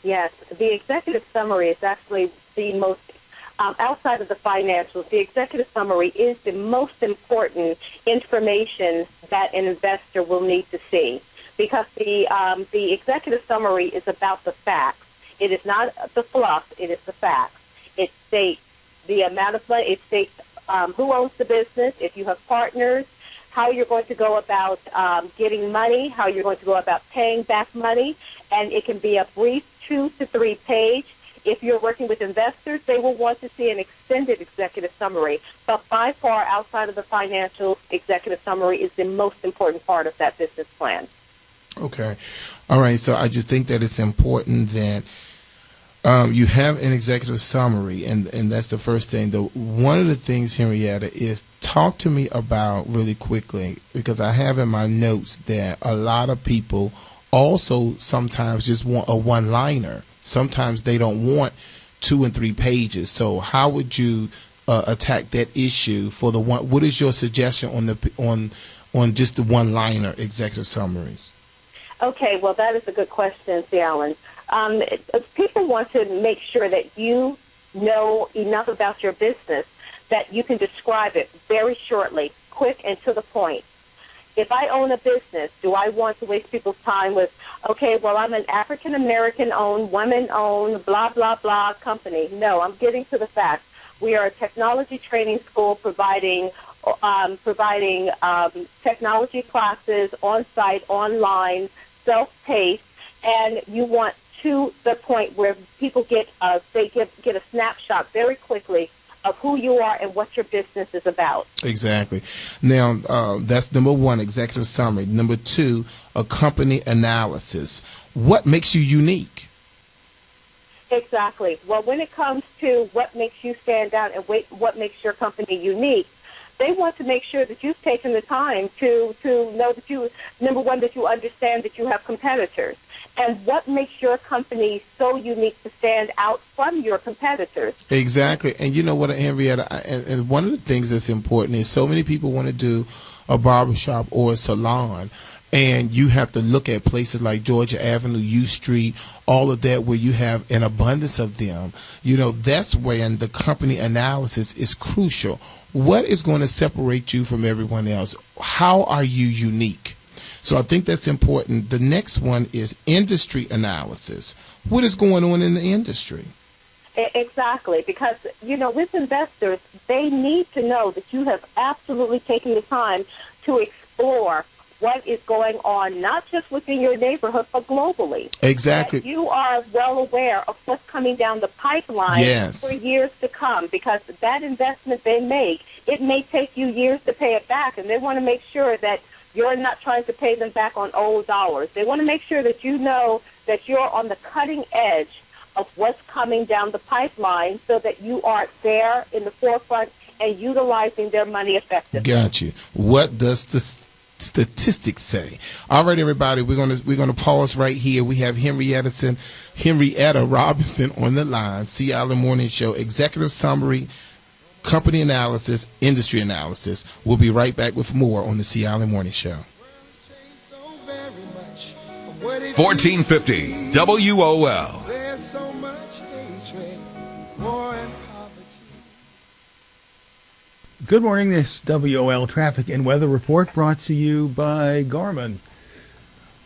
S17: Yes, the executive summary is actually the most, outside of the financials, the executive summary is the most important information that an investor will need to see. Because the executive summary is about the facts. It is not the fluff. It is the facts. It states the amount of money. It states who owns the business, if you have partners, how you're going to go about getting money, how you're going to go about paying back money, and it can be a brief 2 to 3 page. If you're working with investors, they will want to see an extended executive summary. But by far, outside of the financial, executive summary is the most important part of that business plan.
S3: Okay. All right. So I just think that it's important that you have an executive summary, and that's the first thing. One of the things, Henrietta, is talk to me about really quickly, because I have in my notes that a lot of people also sometimes just want a one-liner. Sometimes they don't want 2 and 3 pages. So how would you attack that issue for the one? What is your suggestion on just the one-liner executive summaries?
S17: Okay, well, that is a good question, C. Allen. People want to make sure that you know enough about your business that you can describe it very shortly, quick, and to the point. If I own a business, do I want to waste people's time with, okay, well, I'm an African-American-owned, women-owned, blah, blah, blah company? No, I'm getting to the facts. We are a technology training school providing technology classes on-site, online, self-paced, and you want to the point where people get a snapshot very quickly of who you are and what your business is about.
S3: Exactly. Now, that's number 1, executive summary. Number 2, a company analysis. What makes you unique?
S17: Exactly. Well, when it comes to what makes you stand out and what makes your company unique, they want to make sure that you've taken the time to know that you, number one, that you understand that you have competitors. And what makes your company so unique to stand out from your competitors?
S3: Exactly. And you know what, Henrietta, and one of the things that's important is so many people want to do a barbershop or a salon, and you have to look at places like Georgia Avenue, U Street, all of that, where you have an abundance of them. You know, that's when the company analysis is crucial. What is going to separate you from everyone else? How are you unique? So I think that's important. The next one is industry analysis. What is going on in the industry?
S17: Exactly, because, you know, with investors, they need to know that you have absolutely taken the time to explore what is going on, not just within your neighborhood, but globally.
S3: Exactly.
S17: That you are well aware of what's coming down the pipeline for years to come, because that investment they make, it may take you years to pay it back, and they want to make sure that you're not trying to pay them back on old dollars. They want to make sure that you know that you're on the cutting edge of what's coming down the pipeline so that you are there in the forefront and utilizing their money effectively.
S3: Got you. What does the statistics say? All right, everybody, we're gonna pause right here. We have Henrietta Robinson on the line, Sea Island Morning Show, executive summary, company analysis, industry analysis. We'll be right back with more on the Sea Island Morning Show.
S1: 1450 WOL.
S12: There's so much hatred, war and poverty.
S6: Good morning. This WOL traffic and weather report brought to you by Garmin.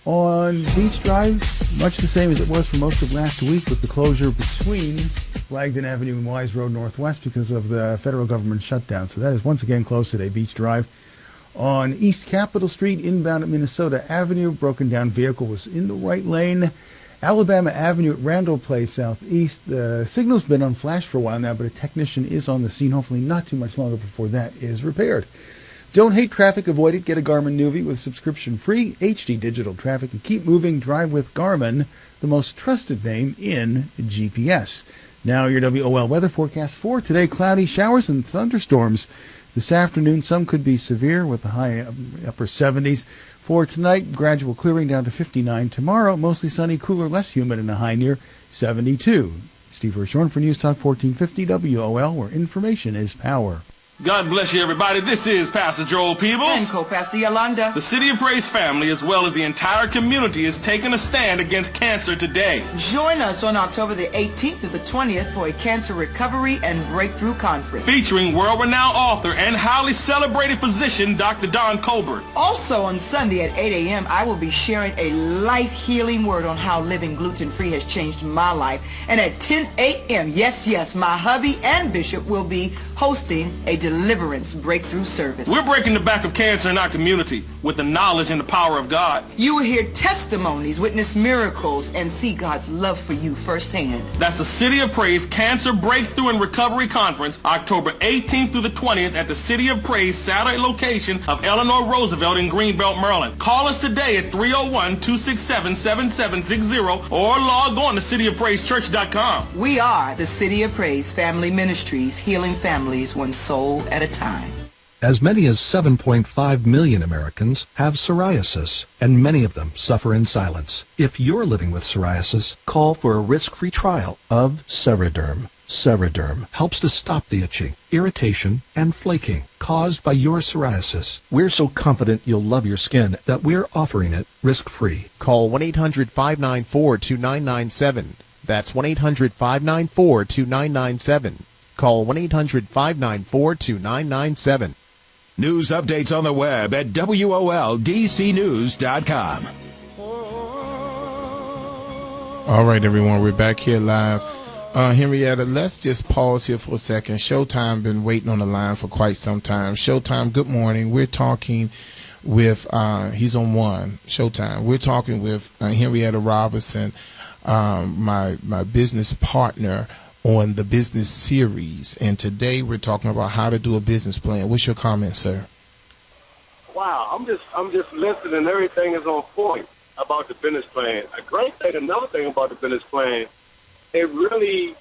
S6: On Beach Drive, much the same as it was for most of last week, with the closure between Flagden Avenue and Wise Road Northwest because of the federal government shutdown. So that is once again closed today, Beach Drive. On East Capitol Street, inbound at Minnesota Avenue, broken down vehicle was in the right lane. Alabama Avenue at Randall Place Southeast. The signal's been on flash for a while now, but a technician is on the scene. Hopefully not too much longer before that is repaired. Don't hate traffic, avoid it. Get a Garmin Nuvi with subscription-free HD digital traffic, and keep moving. Drive with Garmin, the most trusted name in GPS. Now your WOL weather forecast for today: cloudy, showers and thunderstorms. This afternoon, some could be severe with the high upper 70s. For tonight, gradual clearing down to 59. Tomorrow, mostly sunny, cooler, less humid, and a high near 72. Steve Hirshhorn for News Talk 1450 WOL, where information is power.
S18: God bless you, everybody. This is Pastor Joel Peebles.
S19: And co-pastor Yolanda.
S18: The City of Praise family, as well as the entire community, is taking a stand against cancer today.
S19: Join us on October the 18th to the 20th for a cancer recovery and breakthrough conference.
S18: Featuring world-renowned author and highly celebrated physician, Dr. Don Colbert.
S19: Also on Sunday at 8 a.m., I will be sharing a life-healing word on how living gluten-free has changed my life. And at 10 a.m., yes, my hubby and Bishop will be hosting a deliverance breakthrough service.
S18: We're breaking the back of cancer in our community with the knowledge and the power of God.
S19: You will hear testimonies, witness miracles, and see God's love for you firsthand.
S18: That's the City of Praise Cancer Breakthrough and Recovery Conference, October 18th through the 20th at the City of Praise satellite location of Eleanor Roosevelt in Greenbelt, Maryland. Call us today at 301-267-7760 or log on to cityofpraisechurch.com.
S19: We are the City of Praise Family Ministries, healing families one soul at a time.
S20: As many as 7.5 million Americans have psoriasis, and many of them suffer in silence. If you're living with psoriasis, call for a risk-free trial of Ceraderm. Ceraderm helps to stop the itching, irritation, and flaking caused by your psoriasis. We're so confident you'll love your skin that we're offering it risk-free.
S21: Call 1-800-594-2997. That's 1-800-594-2997. Call 1-800-594-2997.
S1: News updates on the web at WOLDCnews.com.
S3: All right, everyone, we're back here live. Henrietta, let's just pause here for a second. Showtime been waiting on the line for quite some time. Showtime, good morning. We're talking with, he's on one, Showtime. We're talking with Henrietta Robinson, my business partner on the business series, and today we're talking about how to do a business plan. What's your comment, sir?
S22: Wow, I'm just listening, and everything is on point about the business plan. A great thing, another thing about the business plan, it really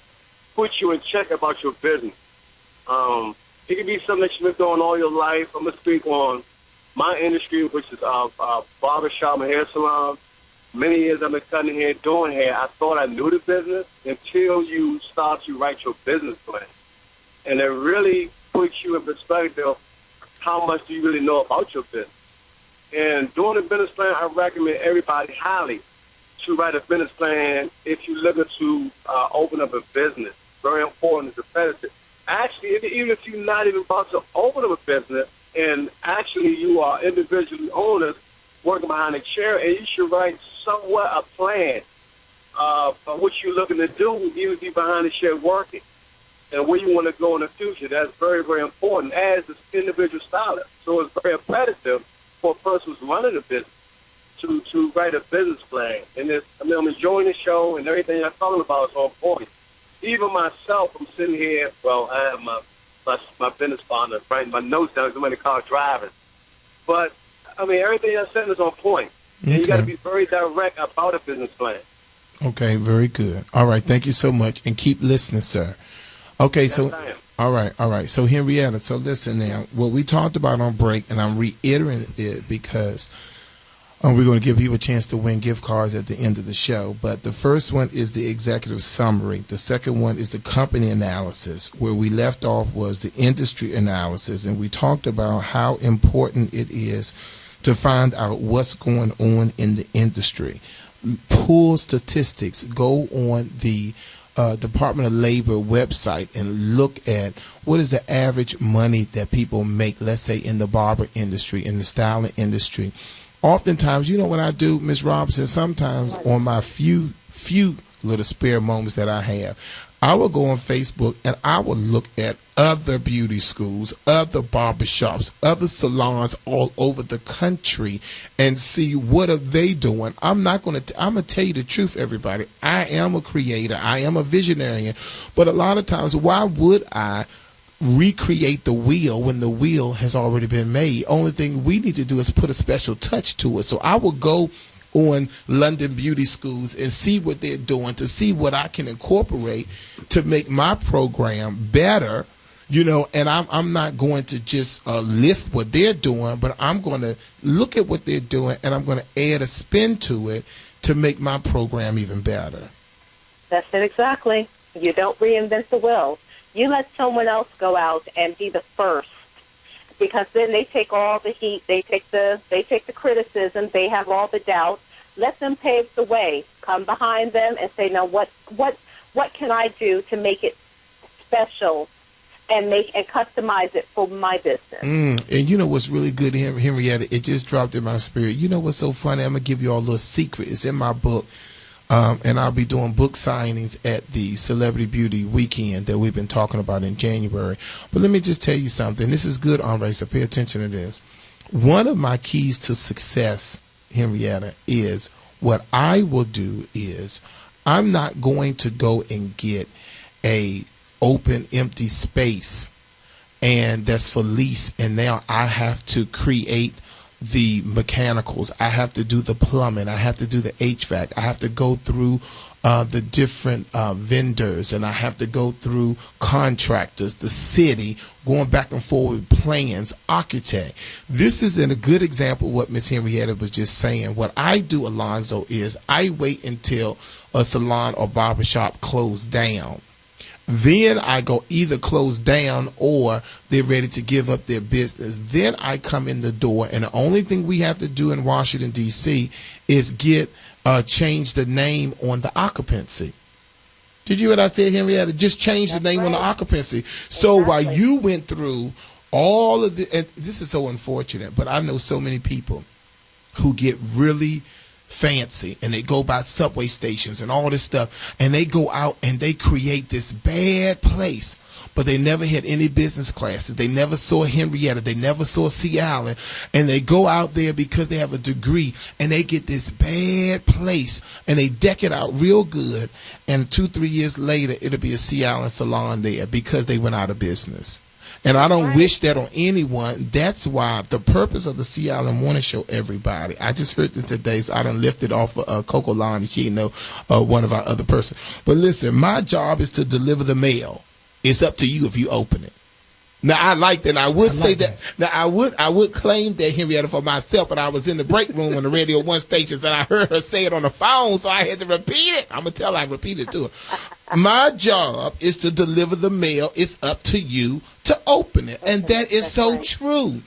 S22: puts you in check about your business. It could be something that you've been doing all your life. I'm going to speak on my industry, which is barbershop and hair salon. Many years I've been cutting hair, doing hair. I thought I knew the business until you start to write your business plan. And it really puts you in perspective, how much do you really know about your business? And doing a business plan, I recommend everybody highly to write a business plan if you're looking to open up a business. Very important, it's repetitive. Actually, even if you're not even about to open up a business, and actually you are individually owners working behind a chair, and you should write somewhat a plan of what you're looking to do, even if you're behind the chair working, and where you want to go in the future. That's very, very important as an individual stylist. So it's very imperative for a person who's running a business to write a business plan. And I'm enjoying the show, and everything I'm talking about is on point. Even myself, I'm sitting here, well, I have my business partner writing my notes down because I'm in the car driving. But, I mean, everything I'm saying is on point. And you got to be very direct about a business plan.
S3: Okay, very good. All right, thank you so much, and keep listening, sir. Okay,
S22: Yes, I am.
S3: all right. So Henrietta, so listen now, what we talked about on break, and I'm reiterating it because we're going to give people a chance to win gift cards at the end of the show. But the first one is the executive summary. The second one is the company analysis. Where we left off was the industry analysis, and we talked about how important it is to find out what's going on in the industry. Pull statistics. Go on the Department of Labor website and look at what is the average money that people make, let's say, in the barber industry, in the styling industry. Oftentimes, you know what I do, Ms. Robinson? Sometimes on my few little spare moments that I have, I will go on Facebook and I will look at other beauty schools, other barbershops, other salons all over the country and see what are they doing. I'm going to tell you the truth, everybody. I am a creator. I am a visionary. But a lot of times, why would I recreate the wheel when the wheel has already been made? Only thing we need to do is put a special touch to it. So I will go on London Beauty Schools and see what they're doing, to see what I can incorporate to make my program better, and I'm not going to just lift what they're doing, but I'm going to look at what they're doing and I'm going to add a spin to it to make my program even better.
S17: That's it exactly. You don't reinvent the wheel. You let someone else go out and be the first, because then they take all the heat, they take the criticism, they have all the doubt. Let them pave the way. Come behind them and say, now what can I do to make it special and customize it for my business?
S3: And you know what's really good, Henrietta? It just dropped in my spirit. You know what's so funny? I'm gonna give you all a little secret. It's in my book. And I'll be doing book signings at the Celebrity Beauty Weekend that we've been talking about in January. But let me just tell you something. This is good, Andre, so pay attention to this. One of my keys to success, Henrietta, is what I will do is I'm not going to go and get a open, empty space and that's for lease, and now I have to create the mechanicals, I have to do the plumbing, I have to do the HVAC, I have to go through the different vendors, and I have to go through contractors, the city, going back and forth with plans, architect. This is a good example of what Miss Henrietta was just saying. What I do, Alonzo, is I wait until a salon or barbershop closed down. Then I go either close down or they're ready to give up their business. Then I come in the door, and the only thing we have to do in Washington, D.C. is change the name on the occupancy. Did you hear what I said, Henrietta? Just change the name on the occupancy. So while you went through all of and this is so unfortunate, but I know so many people who get really fancy and they go by subway stations and all this stuff, and they go out and they create this bad place, but they never had any business classes. They never saw Henrietta. They never saw Sea Island, and they go out there because they have a degree and they get this bad place and they deck it out real good, and 2-3 years later it'll be a Sea Island salon there because they went out of business. And I don't wish that on anyone. That's why the purpose of the Sea Island Morning Show, everybody. I just heard this today, so I done lifted off of Coco Lonnie. She one of our other person. But listen, my job is to deliver the mail. It's up to you if you open it. Now I like that. I would say that. Now I would claim that, Henrietta, for myself, but I was in the break room on the Radio 1 stations and I heard her say it on the phone, so I had to repeat it. I'm gonna tell her I repeated it to her. My job is to deliver the mail. It's up to you to open it, and that is so true.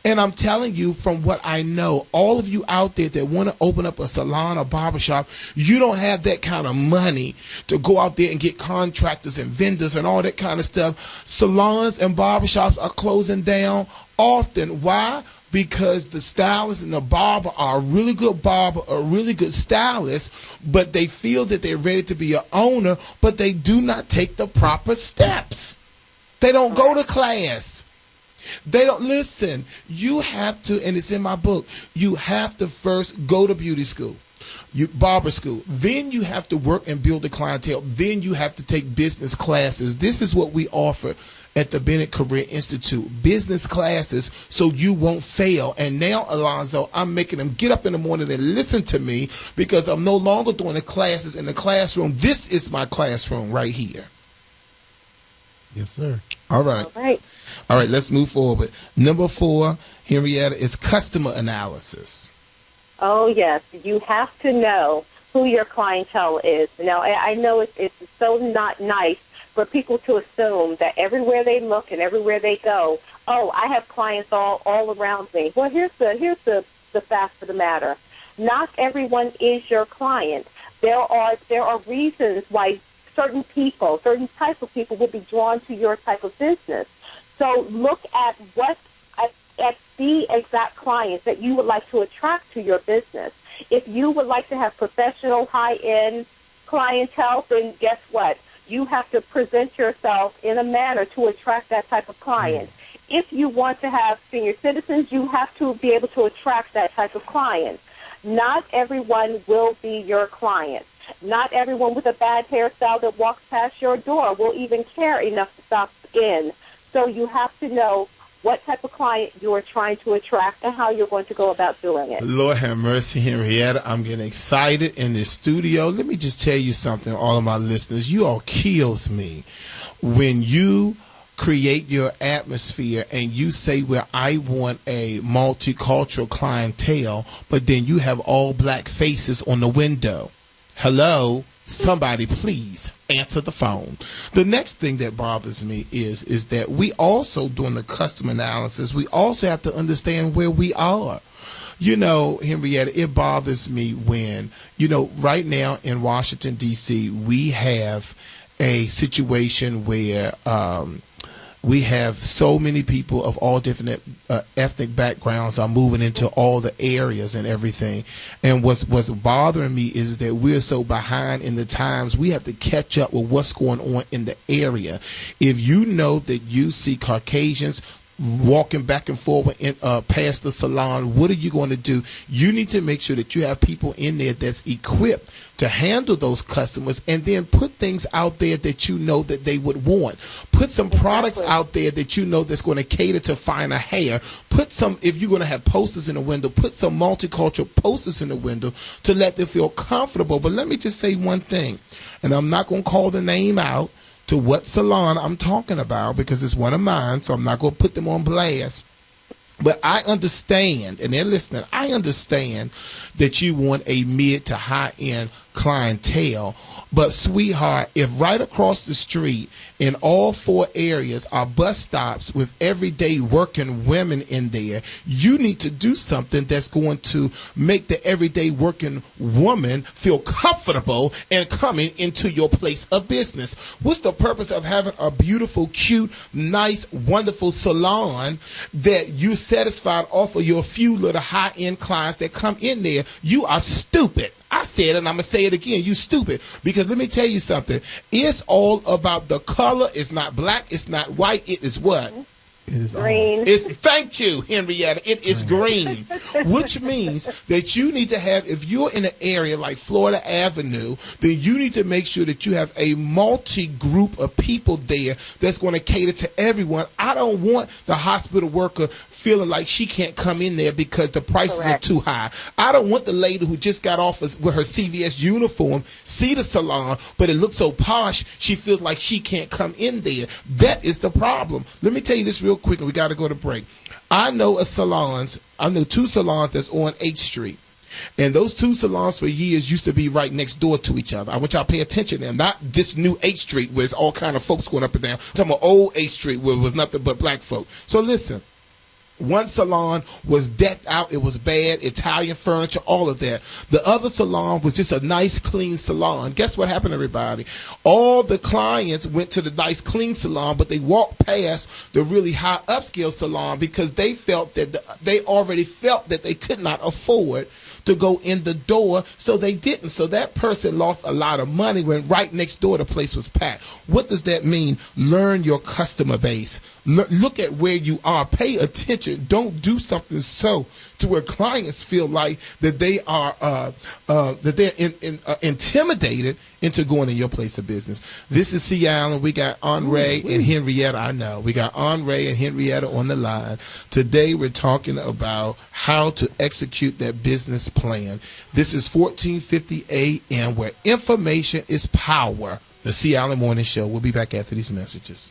S3: And I'm telling you from what I know, all of you out there that want to open up a salon or barbershop, you don't have that kind of money to go out there and get contractors and vendors and all that kind of stuff. Salons and barbershops are closing down often. Why? Because the stylist and the barber are a really good barber, a really good stylist, but they feel that they're ready to be an owner, but they do not take the proper steps. They don't go to class. They don't listen. You have to, and it's in my book, you have to first go to beauty school, barber school. Then you have to work and build a clientele. Then you have to take business classes. This is what we offer at the Bennett Career Institute, business classes, so you won't fail. And now, Alonzo, I'm making them get up in the morning and listen to me because I'm no longer doing the classes in the classroom. This is my classroom right here.
S4: Yes, sir.
S3: All right. All right, let's move forward. Number 4, Henrietta, is customer analysis.
S17: Oh, yes. You have to know who your clientele is. Now, I know it's so not nice for people to assume that everywhere they look and everywhere they go, oh, I have clients all around me. Well, here's the fact of the matter. Not everyone is your client. There are reasons why certain type of people would be drawn to your type of business. So look at at the exact clients that you would like to attract to your business. If you would like to have professional, high-end clientele, then guess what? You have to present yourself in a manner to attract that type of client. If you want to have senior citizens, you have to be able to attract that type of client. Not everyone will be your client. Not everyone with a bad hairstyle that walks past your door will even care enough to stop in. So you have to know what type of client you are trying to attract and how you're going to go about doing it.
S3: Lord have mercy, Henrietta. I'm getting excited in this studio. Let me just tell you something, all of my listeners. You all kills me when you create your atmosphere and you say, well, I want a multicultural clientele, but then you have all black faces on the window. Hello? Somebody please answer the phone. The next thing that bothers me is that we also, doing the customer analysis, we also have to understand where we are. You know, Henrietta, it bothers me when, right now in Washington, D.C., we have a situation where we have so many people of all different ethnic backgrounds are moving into all the areas and everything. And what's bothering me is that we're so behind in the times. We have to catch up with what's going on in the area. If you know that you see Caucasians walking back and forth past the salon, what are you going to do? You need to make sure that you have people in there that's equipped to handle those customers, and then put things out there that you know that they would want. Put some products out there that you know that's going to cater to finer hair. Put some, if you're going to have posters in the window, put some multicultural posters in the window to let them feel comfortable. But let me just say one thing, and I'm not going to call the name out to what salon I'm talking about because it's one of mine, so I'm not going to put them on blast. But I understand, and they're listening, I understand that you want a mid to high-end clientele. But, sweetheart, if right across the street in all 4 areas are bus stops with everyday working women in there, you need to do something that's going to make the everyday working woman feel comfortable in coming into your place of business. What's the purpose of having a beautiful, cute, nice, wonderful salon that you satisfied off of your few little high-end clients that come in there? You are stupid. I said it, and I'm going to say it again. You stupid. Because let me tell you something. It's all about the color. It's not black. It's not white. It is what?
S4: It is
S17: green.
S3: Thank you, Henrietta. It is green, which means that you need to have, if you're in an area like Florida Avenue, then you need to make sure that you have a multi-group of people there that's going to cater to everyone. I don't want the hospital worker feeling like she can't come in there because the prices are too high. I don't want the lady who just got off with her CVS uniform see the salon, but it looks so posh, she feels like she can't come in there. That is the problem. Let me tell you this real quick, and we got to go to break. I know two salons that's on H Street. And those two salons for years used to be right next door to each other. I want y'all to pay attention to them. Not this new H Street where it's all kind of folks going up and down. I'm talking about old H Street where it was nothing but black folk. So listen. One salon was decked out. It was bad, Italian furniture, all of that. The other salon was just a nice, clean salon. Guess what happened, everybody? All the clients went to the nice, clean salon, but they walked past the really high upscale salon because they felt that they already felt that they could not afford to go in the door, so they didn't. So that person lost a lot of money when right next door the place was packed. What does that mean? Learn your customer base. Look at where you are. Pay attention. Don't do something so to where clients feel like that they are intimidated into going in your place of business. This is C. Allen. We got Andre and Henrietta. I know. We got Andre and Henrietta on the line. Today we're talking about how to execute that business plan. This is 1450 AM where information is power. The C. Allen Morning Show. We'll be back after these messages.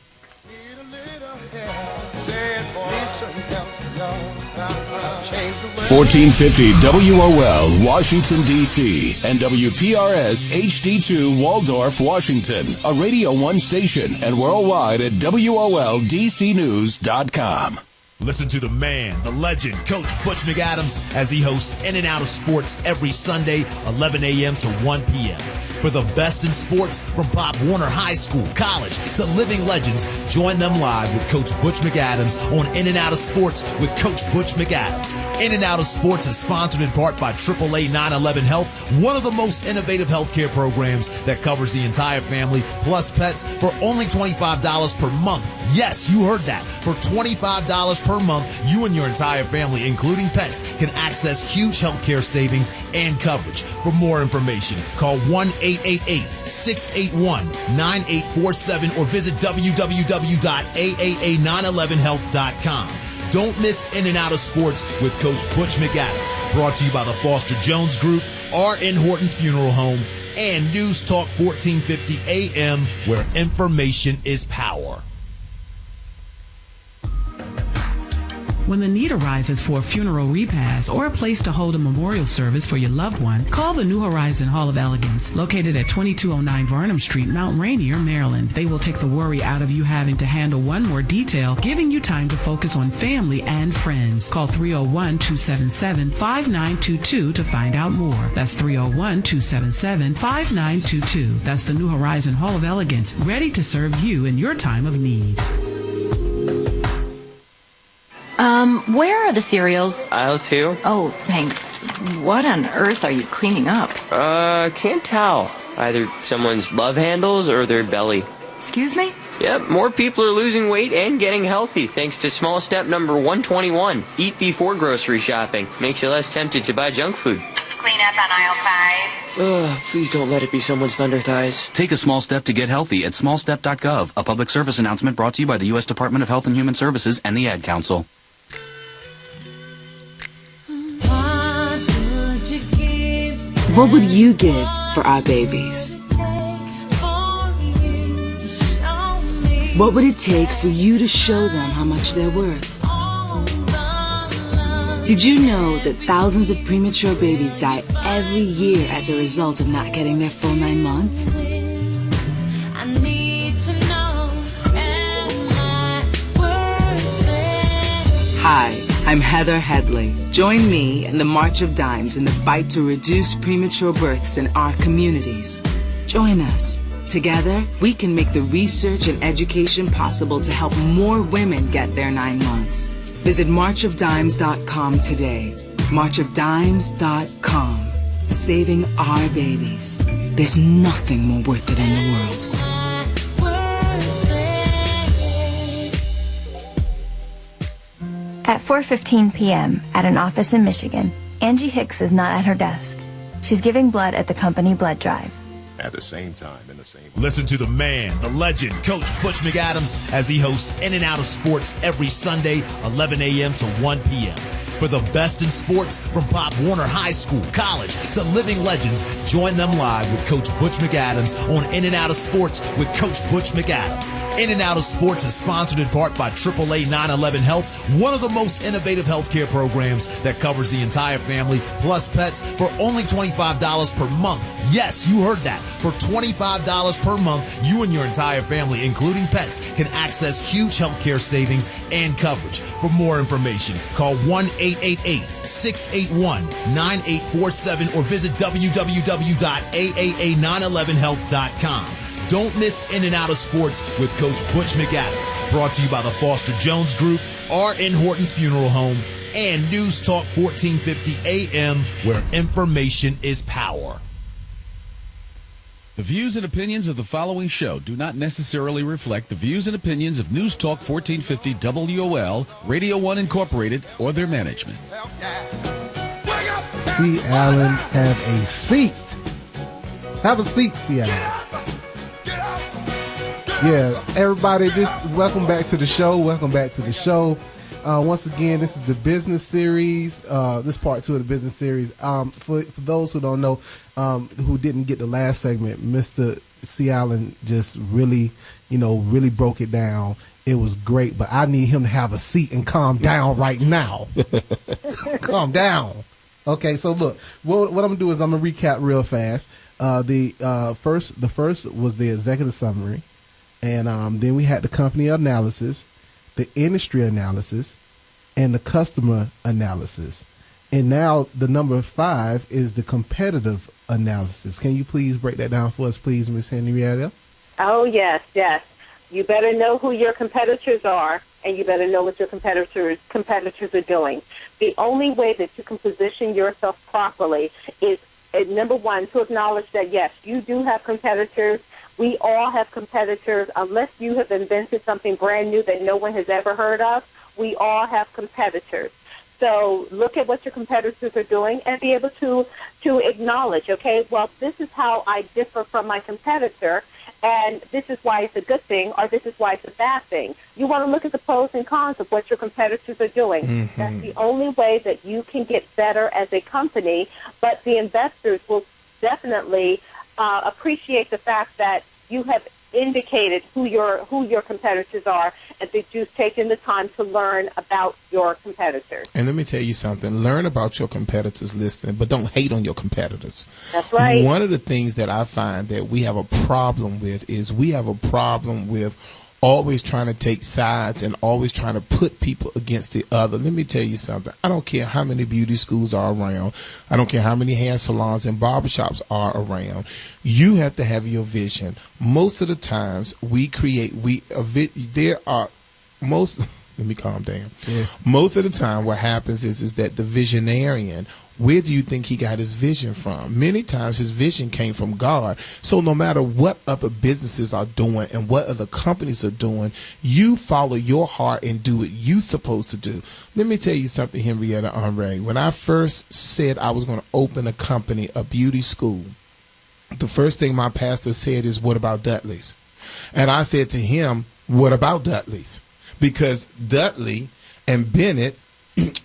S1: 1450 WOL, Washington, D.C., and WPRS HD2, Waldorf, Washington, a Radio 1 station, and worldwide at WOLDCnews.com.
S2: Listen to the man, the legend, Coach Butch McAdams, as he hosts In and Out of Sports every Sunday, 11 a.m. to 1 p.m. For the best in sports, from Pop Warner High School, college, to living legends, join them live with Coach Butch McAdams on In and Out of Sports with Coach Butch McAdams. In and Out of Sports is sponsored in part by AAA 911 Health, one of the most innovative healthcare programs that covers the entire family, plus pets, for only $25 per month. Yes, you heard that. For $25 per month, you and your entire family, including pets, can access huge healthcare savings and coverage. For more information, call 1-888-681-9847 or visit www.aaa911health.com. Don't miss In and Out of Sports with Coach Butch McAdams. Brought to you by the Foster Jones Group, R.N. Horton's Funeral Home, and News Talk 1450 AM, where information is power.
S5: When the need arises for a funeral repast or a place to hold a memorial service for your loved one, call the New Horizon Hall of Elegance, located at 2209 Varnum Street, Mount Rainier, Maryland. They will take the worry out of you having to handle one more detail, giving you time to focus on family and friends. Call 301-277-5922 to find out more. That's 301-277-5922. That's the New Horizon Hall of Elegance, ready to serve you in your time of need.
S23: Where are the cereals?
S24: Aisle 2.
S23: Oh, thanks. What on earth are you cleaning up?
S24: Can't tell. Either someone's love handles or their belly.
S23: Excuse me?
S24: Yep, more people are losing weight and getting healthy thanks to small step number 121. Eat before grocery shopping. Makes you less tempted to buy junk food.
S23: Clean up on aisle 5.
S24: Please don't let it be someone's thunder thighs.
S25: Take a small step to get healthy at smallstep.gov, a public service announcement brought to you by the U.S. Department of Health and Human Services and the Ad Council.
S26: What would you give for our babies? What would it take for you to show them how much they're worth? Did you know that thousands of premature babies die every year as a result of not getting their full 9 months? Hi, I'm Heather Headley. Join me in the March of Dimes in the fight to reduce premature births in our communities. Join us. Together, we can make the research and education possible to help more women get their 9 months. Visit marchofdimes.com today. marchofdimes.com. Saving our babies. There's nothing more worth it in the world.
S7: At 4:15 p.m. at an office in Michigan, Angie Hicks is not at her desk. She's giving blood at the company blood drive.
S21: At the same time, in the same.
S2: Listen to the man, the legend, Coach Butch McAdams, as he hosts In and Out of Sports every Sunday, 11 a.m. to 1 p.m. For the best in sports, from Pop Warner High School, college, to living legends, join them live with Coach Butch McAdams on In and Out of Sports with Coach Butch McAdams. In and Out of Sports is sponsored in part by AAA 911 Health, one of the most innovative healthcare programs that covers the entire family, plus pets, for only $25 per month. Yes, you heard that. For $25 per month, you and your entire family, including pets, can access huge healthcare savings and coverage. For more information, call 1-888-681-9847 or visit www.aaa911health.com. Don't miss In and Out of Sports with Coach Butch McAdams. Brought to you by the Foster Jones Group, R.N. Horton's Funeral Home, and News Talk 1450 AM, where information is power.
S1: The views and opinions of the following show do not necessarily reflect the views and opinions of News Talk 1450 WOL, Radio 1 Incorporated, or their management.
S4: C. Allen, have a seat. Have a seat, C. Allen. Yeah, everybody, welcome back to the show. Welcome back to the show. Once again, this is the business series. This part 2 of the business series. For those who don't know, who didn't get the last segment, Mr. C. Allen just really broke it down. It was great, but I need him to have a seat and calm down right now. Calm down. Okay, so look, what I'm gonna do is I'm gonna recap real fast. The first was the executive summary, and then we had the company analysis, the industry analysis, and the customer analysis. And now the number 5 is the competitive analysis. Can you please break that down for us, please, Ms. Henrietta?
S17: Oh, yes. You better know who your competitors are, and you better know what your competitors are doing. The only way that you can position yourself properly is, number one, to acknowledge that, yes, you do have competitors. We all have competitors. Unless you have invented something brand new that no one has ever heard of, we all have competitors. So look at what your competitors are doing and be able to acknowledge, okay, well, this is how I differ from my competitor, and this is why it's a good thing, or this is why it's a bad thing. You want to look at the pros and cons of what your competitors are doing. Mm-hmm. That's the only way that you can get better as a company, but the investors will definitely appreciate the fact that you have indicated who your competitors are, and that you've taken the time to learn about your competitors.
S3: And let me tell you something. Learn about your competitors, listening, but don't hate on your competitors.
S17: That's right.
S3: One of the things that I find that we have a problem with is we have a problem with always trying to take sides and always trying to put people against the other. Let me tell you something. I don't care how many beauty schools are around. I don't care how many hair salons and barbershops are around. You have to have your vision. Most of the times let me calm down. Yeah. Most of the time what happens is that the visionarian, where do you think he got his vision from? Many times his vision came from God. So no matter what other businesses are doing and what other companies are doing, you follow your heart and do what you're supposed to do. Let me tell you something, Henrietta Henry. When I first said I was going to open a company, a beauty school, the first thing my pastor said is, what about Dudley's? And I said to him, what about Dudley's? Because Dudley and Bennett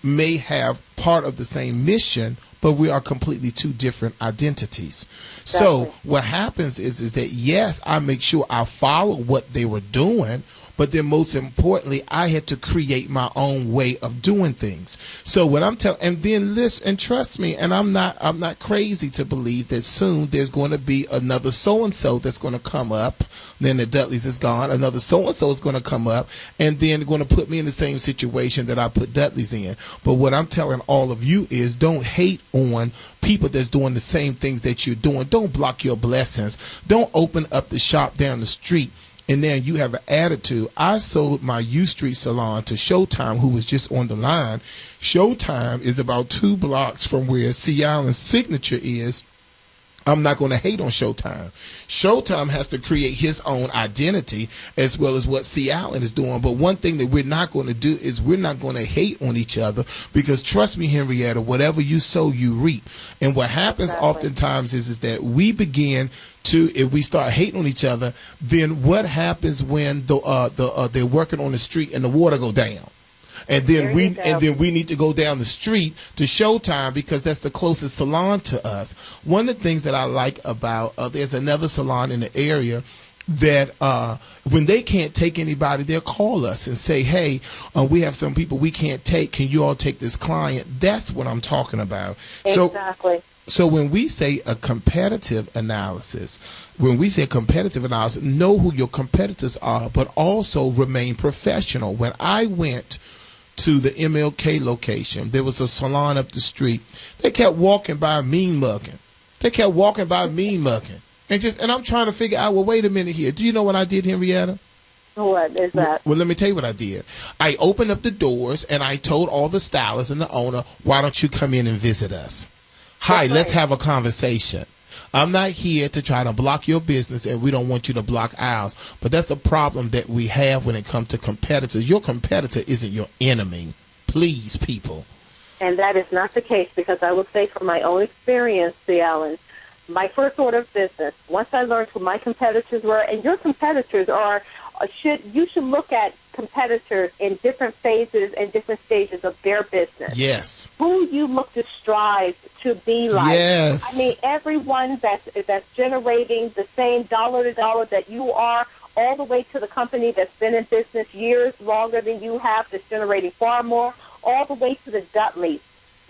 S3: may have part of the same mission, but we are completely two different identities. So what happens is that, yes, I make sure I follow what they were doing, but then most importantly, I had to create my own way of doing things. So when I'm telling, and then listen and trust me, and I'm not crazy to believe that soon there's going to be another so-and-so that's going to come up. Then the Dudleys is gone. Another so-and-so is going to come up, and then going to put me in the same situation that I put Dudleys in. But what I'm telling all of you is, don't hate on people that's doing the same things that you're doing. Don't block your blessings. Don't open up the shop down the street and then you have an attitude. I sold my U Street salon to Showtime, who was just on the line. Showtime is about 2 blocks from where C. Allen's signature is I'm not going to hate on Showtime. Showtime has to create his own identity as well as what C. Allen is doing. But one thing that we're not going to do is we're not going to hate on each other, because trust me, Henrietta, whatever you sow, you reap. And what happens oftentimes is that we begin to, if we start hating on each other, then what happens when they're working on the street and the water go down? And then we need to go down the street to Showtime because that's the closest salon to us. One of the things that I like about there's another salon in the area that when they can't take anybody, they'll call us and say, hey, we have some people we can't take. Can you all take this client? That's what I'm talking about.
S17: Exactly.
S3: So when we say a competitive analysis, know who your competitors are, but also remain professional. When I went to the MLK location, there was a salon up the street. They kept walking by mean mugging. And I'm trying to figure out, well, wait a minute here. Do you know what I did, Henrietta?
S17: What is that?
S3: Well, let me tell you what I did. I opened up the doors and I told all the stylists and the owner, why don't you come in and visit us? Hi, let's have a conversation. I'm not here to try to block your business, and we don't want you to block ours. But that's a problem that we have when it comes to competitors. Your competitor isn't your enemy. Please, people.
S17: And that is not the case, because I will say from my own experience, C. Allen, my first order of business, once I learned who my competitors were, and your competitors are, you should look at competitors in different phases and different stages of their business.
S3: Yes.
S17: Who you look to strive to be like.
S3: Yes.
S17: I mean, everyone that's generating the same dollar to dollar that you are, all the way to the company that's been in business years longer than you have, that's generating far more, all the way to the Dudleys.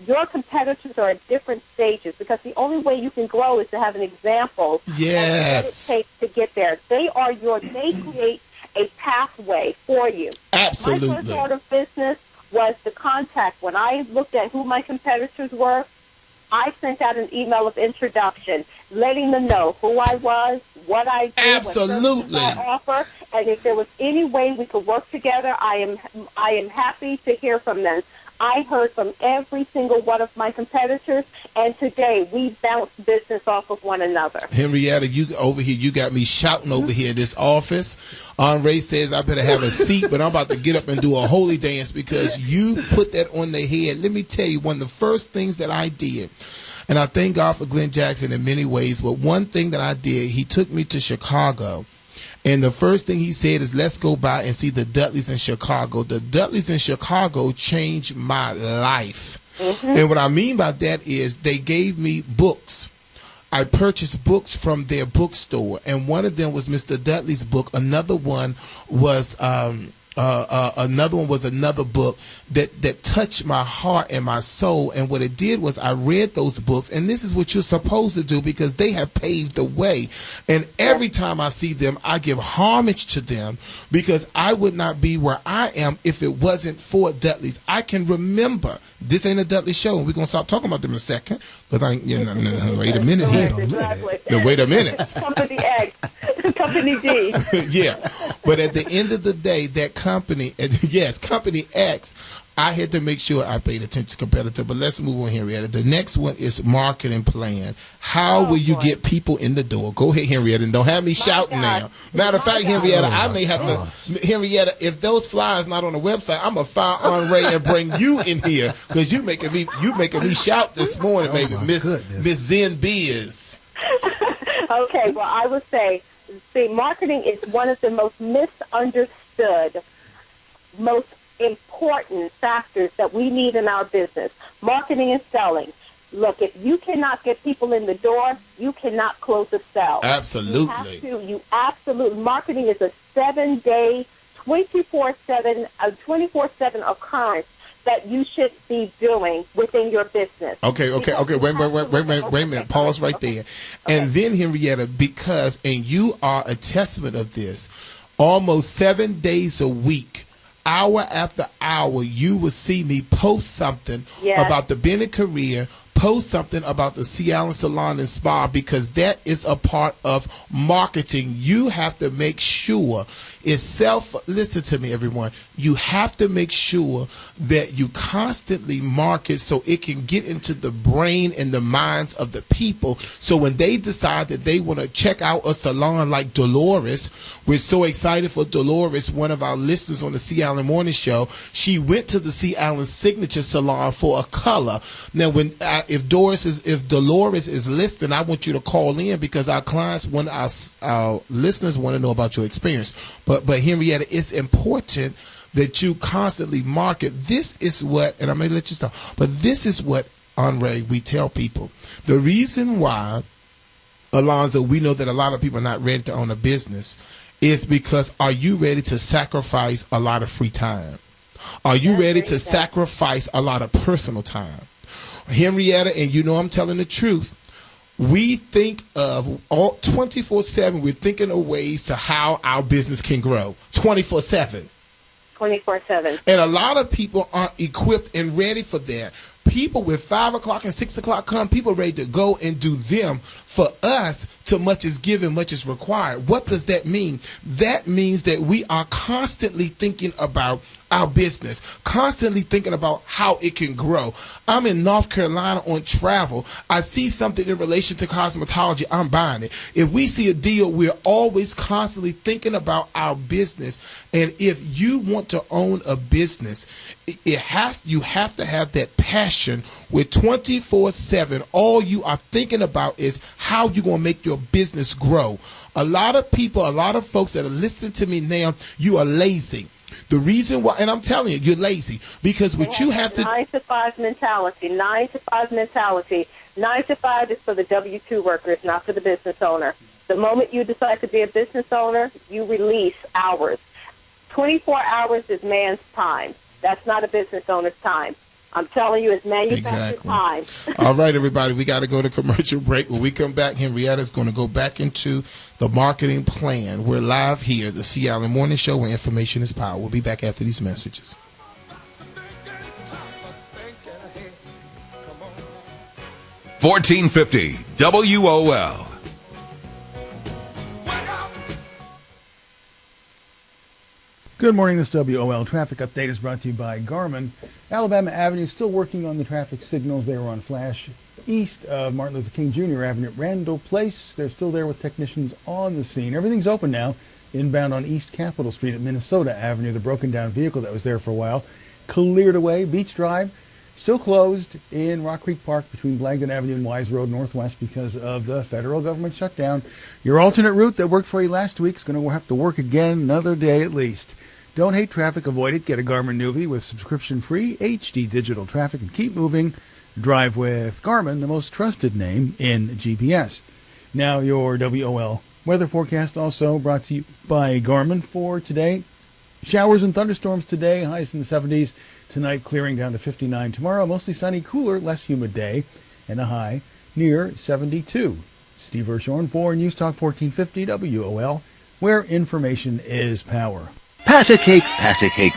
S17: Your competitors are at different stages, because the only way you can grow is to have an example of what it takes to get there. They create a pathway for you.
S3: Absolutely.
S17: My first order of business was the contact. When I looked at who my competitors were, I sent out an email of introduction, letting them know who I was, what I did,
S3: absolutely,
S17: what I offer, and if there was any way we could work together, I am happy to hear from them. I heard from every single one of my competitors, and today we bounce business off of one another.
S3: Henrietta, you got me shouting over here in this office. Andre says I better have a seat, but I'm about to get up and do a holy dance because you put that on the head. Let me tell you, one of the first things that I did, and I thank God for Glenn Jackson in many ways, but one thing that I did, he took me to Chicago. And the first thing he said is, let's go by and see the Dudleys in Chicago. The Dudleys in Chicago changed my life. Mm-hmm. And what I mean by that is they gave me books. I purchased books from their bookstore. And one of them was Mr. Dudley's book. Another one was another book that touched my heart and my soul. And what it did was I read those books, and this is what you're supposed to do because they have paved the way. And every time I see them, I give homage to them because I would not be where I am if it wasn't for Dudley's. I can remember, this ain't a Dudley show, and we're going to stop talking about them in a second. But wait a minute here. Wait a minute.
S17: Company X. Company D.
S3: Yeah. But at the end of the day, that company, Company X, I had to make sure I paid attention to competitor. But let's move on, Henrietta. The next one is marketing plan. How will you get people in the door? Go ahead, Henrietta, and don't have me shouting now. Matter of fact, Henrietta, I may have to, Henrietta, if those flyers not on the website, I'm going to fire Andre and bring you in here because you making me shout this morning, maybe, Miss Zen Biz.
S17: Okay, well, I would say, marketing is one of the most misunderstood, most important factors that we need in our business. Marketing and selling. Look, if you cannot get people in the door, you cannot close a sale.
S3: Absolutely.
S17: Marketing is a 7-day, 24/7 occurrence that you should be doing within your business.
S3: Okay. Wait a minute. Pause right there. Okay. And then, Henrietta, and you are a testament of this, almost 7 days a week, hour after hour, you will see me post something about the Bennett career, post something about the Sea Island Salon and Spa, because that is a part of marketing. You have to make sure it's listen to me, everyone. You have to make sure that you constantly market so it can get into the brain and the minds of the people. So when they decide that they want to check out a salon like Dolores, we're so excited for Dolores, one of our listeners on the Sea Island Morning Show. She went to the Sea Island Signature Salon for a color. Now, when if Dolores is listening, I want you to call in, because our clients, our listeners want to know about your experience. But Henrietta, it's important that you constantly market. This is what, and I may let you stop, but this is what, Andre, we tell people. The reason why, Alonzo, we know that a lot of people are not ready to own a business is because, are you ready to sacrifice a lot of free time? Are you ready to sacrifice a lot of personal time? Henrietta, and you know I'm telling the truth, we think of all 24/7. We're thinking of ways to how our business can grow 24/7.
S17: 24/7.
S3: And a lot of people aren't equipped and ready for that. People with 5 o'clock and 6 o'clock come, people ready to go and do them. For us, too much is given, much is required. What does that mean? That means that we are constantly thinking about our business, constantly thinking about how it can grow. I'm in North Carolina on travel. I see something in relation to cosmetology, I'm buying it. If we see a deal, we're always constantly thinking about our business. And if you want to own a business, you have to have that passion with 24/7. All you are thinking about is how you're going to make your business grow. A lot of people, a lot of folks that are listening to me now, you are lazy. The reason why, and I'm telling you, you're lazy, because what you have to...
S17: 9 to 5 mentality, 9 to 5 mentality. 9 to 5 is for the W-2 workers, not for the business owner. The moment you decide to be a business owner, you release hours. 24 hours is man's time. That's not a business owner's time. I'm telling you, it's manufactured time.
S3: All right, everybody, we got to go to commercial break. When we come back, Henrietta's going to go back into the marketing plan. We're live here, the Sea Island Morning Show, where information is power. We'll be back after these messages.
S1: $14.50 WOL.
S6: Good morning, this WOL Traffic Update is brought to you by Garmin. Alabama Avenue is still working on the traffic signals. They were on flash east of Martin Luther King Jr. Avenue at Randall Place. They're still there with technicians on the scene. Everything's open now, inbound on East Capitol Street at Minnesota Avenue. The broken down vehicle that was there for a while cleared away. Beach Drive still closed in Rock Creek Park between Blagden Avenue and Wise Road Northwest because of the federal government shutdown. Your alternate route that worked for you last week is going to have to work again another day at least. Don't hate traffic, avoid it. Get a Garmin Nuvie with subscription-free HD digital traffic and keep moving. Drive with Garmin, the most trusted name in GPS. Now your WOL weather forecast also brought to you by Garmin for today. Showers and thunderstorms today, highs in the 70s. Tonight clearing down to 59. Tomorrow mostly sunny, cooler, less humid day, and a high near 72. Steve Hirshorn for News Talk 1450 WOL, where information is power.
S8: Pat a cake,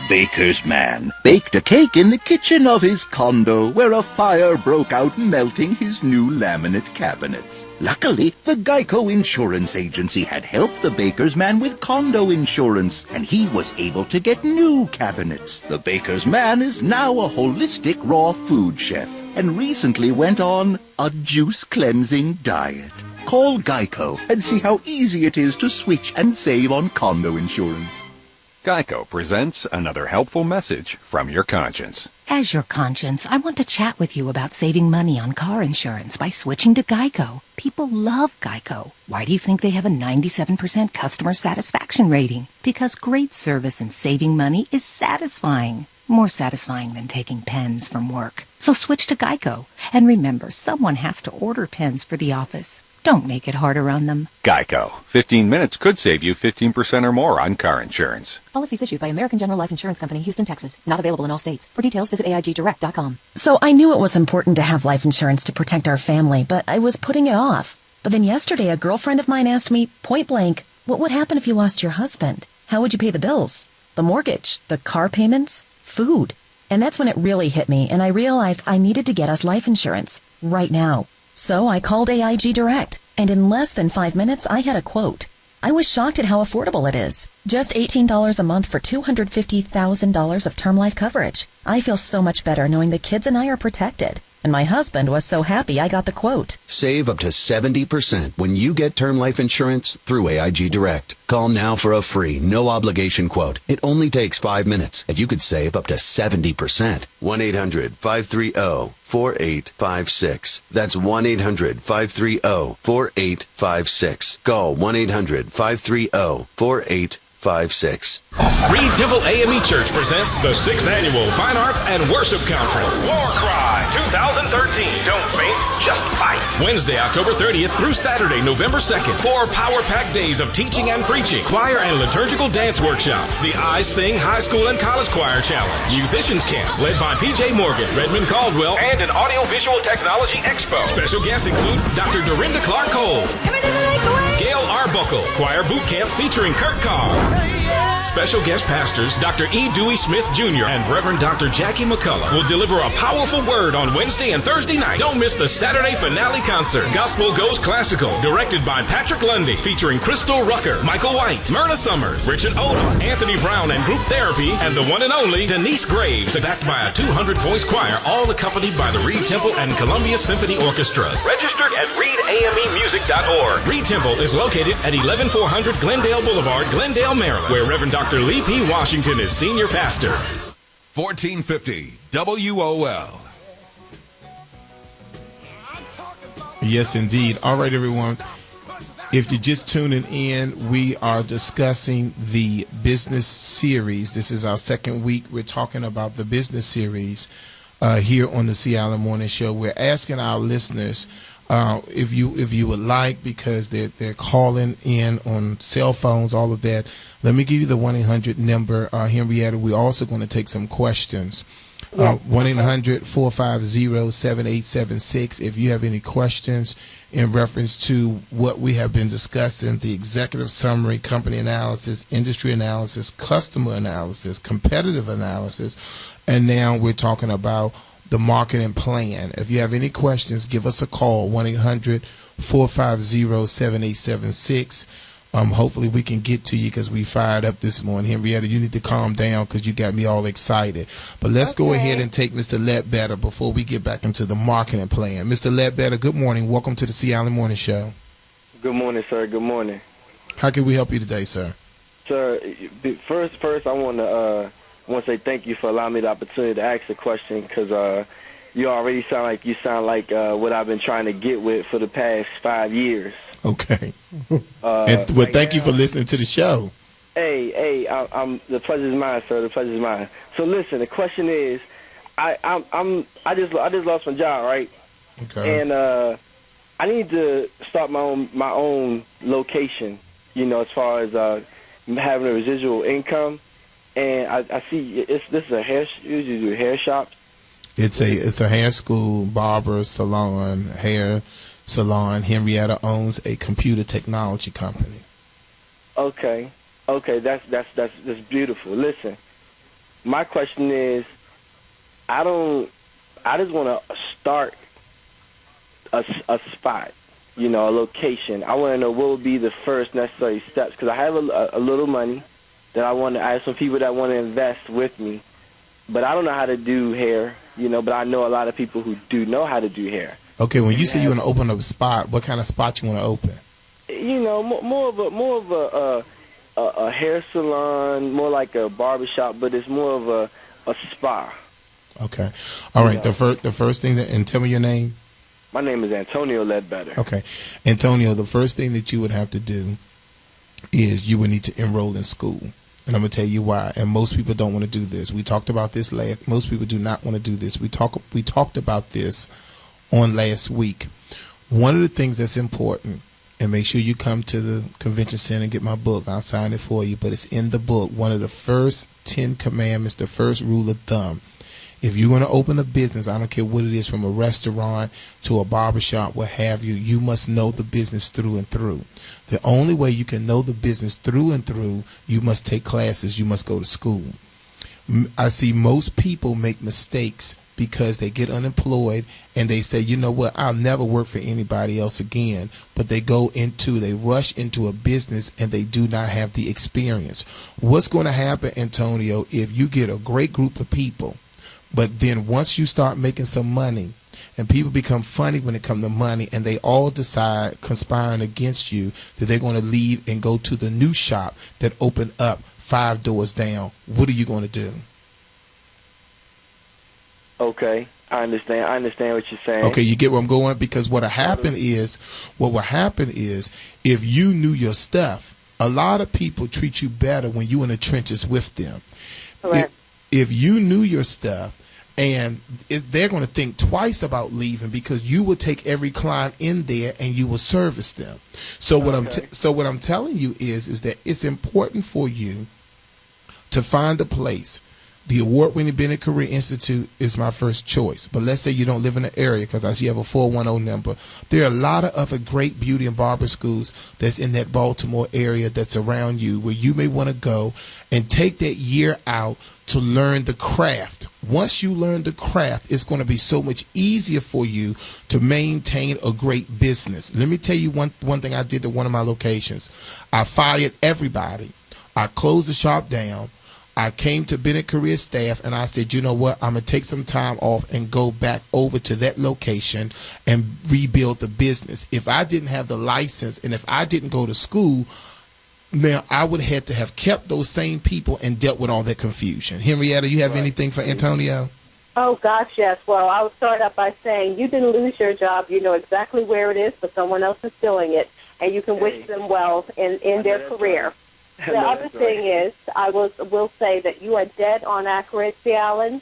S8: baker's man baked a cake in the kitchen of his condo where a fire broke out, melting his new laminate cabinets. Luckily, the Geico Insurance Agency had helped the baker's man with condo insurance, and he was able to get new cabinets. The baker's man is now a holistic raw food chef and recently went on a juice cleansing diet. Call Geico and see how easy it is to switch and save on condo insurance.
S9: Geico presents another helpful message from your conscience.
S13: As your conscience, I want to chat with you about saving money on car insurance by switching to Geico. People love Geico. Why do you think they have a 97% customer satisfaction rating? Because great service and saving money is satisfying. More satisfying than taking pens from work. So switch to Geico. And remember, someone has to order pens for the office. Don't make it harder on them.
S9: Geico. 15 minutes could save you 15% or more on car insurance.
S14: Policies issued by American General Life Insurance Company, Houston, Texas. Not available in all states. For details, visit AIGdirect.com.
S15: So I knew it was important to have life insurance to protect our family, but I was putting it off. But then yesterday, a girlfriend of mine asked me, point blank, what would happen if you lost your husband? How would you pay the bills? The mortgage? The car payments? Food? And that's when it really hit me, and I realized I needed to get us life insurance right now. So I called AIG Direct, and in less than 5 minutes, I had a quote. I was shocked at how affordable it is. Just $18 a month for $250,000 of term life coverage. I feel so much better knowing the kids and I are protected. And my husband was so happy I got the quote.
S10: Save up to 70% when you get term life insurance through AIG Direct. Call now for a free, no-obligation quote. It only takes 5 minutes, and you could save up to 70%.
S11: 1-800-530-4856. That's 1-800-530-4856. Call 1-800-530-4856.
S12: Reed Temple AME Church presents the 6th Annual Fine Arts and Worship Conference. War Cry 2013. Don't faint, just fight. Wednesday, October 30th through Saturday, November 2nd. 4 power-packed days of teaching and preaching, choir and liturgical dance workshops, the I Sing High School and College Choir Challenge, musicians camp led by PJ Morgan, Redmond Caldwell, and an audiovisual technology expo. Special guests include Dr. Dorinda Clark Cole, Gail Arbuckle, choir boot camp featuring Kurt Carr. Special guest pastors Dr. E. Dewey Smith Jr. and Reverend Dr. Jackie McCullough will deliver a powerful word on Wednesday and Thursday night. Don't miss the Saturday finale concert, Gospel Goes Classical, directed by Patrick Lundy, featuring Crystal Rucker, Michael White, Myrna Summers, Richard Odom, Anthony Brown and Group Therapy, and the one and only Denise Graves, backed by a 200-voice choir, all accompanied by the Reed Temple and Columbia Symphony Orchestras. Registered at readamemusic.org. Reed Temple is located at 11400 Glendale Boulevard, Glendale, Maryland, where Reverend Dr. Lee P. Washington is senior pastor.
S1: 1450 WOL.
S3: Yes, indeed. All right, everyone. If you're just tuning in, we are discussing the business series. This is our second week. We're talking about the business series here on the C. Allen Morning Show. We're asking our listeners if you would like, because they're calling in on cell phones, all of that. Let me give you the 1-800 number, Henrietta. We're also going to take some questions. 1-800-450-7876. If you have any questions in reference to what we have been discussing, the executive summary, company analysis, industry analysis, customer analysis, competitive analysis, and now we're talking about the marketing plan. If you have any questions, give us a call, 1-800-450-7876. Hopefully we can get to you because we fired up this morning. Henrietta, you need to calm down because you got me all excited. But let's go ahead and take Mr. Ledbetter before we get back into the marketing plan. Mr. Ledbetter, good morning. Welcome to the C. Allen Morning Show.
S16: Good morning, sir. Good morning.
S3: How can we help you today, sir?
S16: Sir, first I want to say thank you for allowing me the opportunity to ask a question, because you already sound like what I've been trying to get with for the past 5 years.
S3: Okay. Thank you for listening to the show.
S16: Hey, I'm the pleasure's mine, sir. The pleasure's mine. So listen, the question is, I just lost my job, right?
S3: Okay.
S16: And I need to start my own location, as far as having a residual income. And I see this is a hair. You do hair shops.
S3: It's a hair school, barber, salon, hair salon. Henrietta owns a computer technology company.
S16: Okay, that's beautiful. Listen, my question is, I just want to start a spot, a location. I want to know what would be the first necessary steps, because I have a little money that I have some people that want to invest with me, but I don't know how to do hair, but I know a lot of people who do know how to do hair.
S3: Okay, when you say you want to open up a spot, what kind of spot you want to open?
S16: More of a hair salon, more like a barbershop, but it's more of a spa.
S3: Okay. All right. The first thing and tell me your name.
S16: My name is Antonio Ledbetter.
S3: Okay. Antonio, the first thing that you would have to do is you would need to enroll in school. And I'm going to tell you why. And most people don't want to do this. We talked about this last. Most people do not want to do this. We talked about this on last week. One of the things that's important, and make sure you come to the convention center and get my book. I'll sign it for you, but it's in the book. One of the first 10 commandments, the first rule of thumb. If you're going to open a business, I don't care what it is, from a restaurant to a barbershop, what have you, you must know the business through and through. The only way you can know the business through and through, you must take classes, you must go to school. I see most people make mistakes because they get unemployed and they say, you know what, I'll never work for anybody else again. But they rush into a business and they do not have the experience. What's going to happen, Antonio, if you get a great group of people, but then once you start making some money and people become funny when it comes to money and they all decide, conspiring against you, that they're going to leave and go to the new shop that opened up 5 doors down, what are you going to do?
S16: Okay, I understand. I understand what you're saying.
S3: Okay, you get where I'm going? Because what will happen is, if you knew your stuff, a lot of people treat you better when you're in the trenches with them.
S17: Correct.
S3: If you knew your stuff, and they're going to think twice about leaving because you will take every client in there and you will service them. So what I'm telling you is that it's important for you to find a place. The award-winning Bennett Career Institute is my first choice. But let's say you don't live in the area, because I see you have a 410 number. There are a lot of other great beauty and barber schools that's in that Baltimore area that's around you where you may want to go and take that year out to learn the craft. Once you learn the craft, it's going to be so much easier for you to maintain a great business. Let me tell you one thing I did at one of my locations. I fired everybody. I closed the shop down. I came to Bennett Career staff and I said, you know what, I'm going to take some time off and go back over to that location and rebuild the business. If I didn't have the license and if I didn't go to school, now I would have to have kept those same people and dealt with all that confusion. Henrietta, you have anything for Antonio?
S17: Oh, gosh, yes. Well, I would start out by saying you didn't lose your job. You know exactly where it is, but someone else is filling it, and you can wish them well in their career. The other thing is, I will say that you are dead on accuracy, Alan.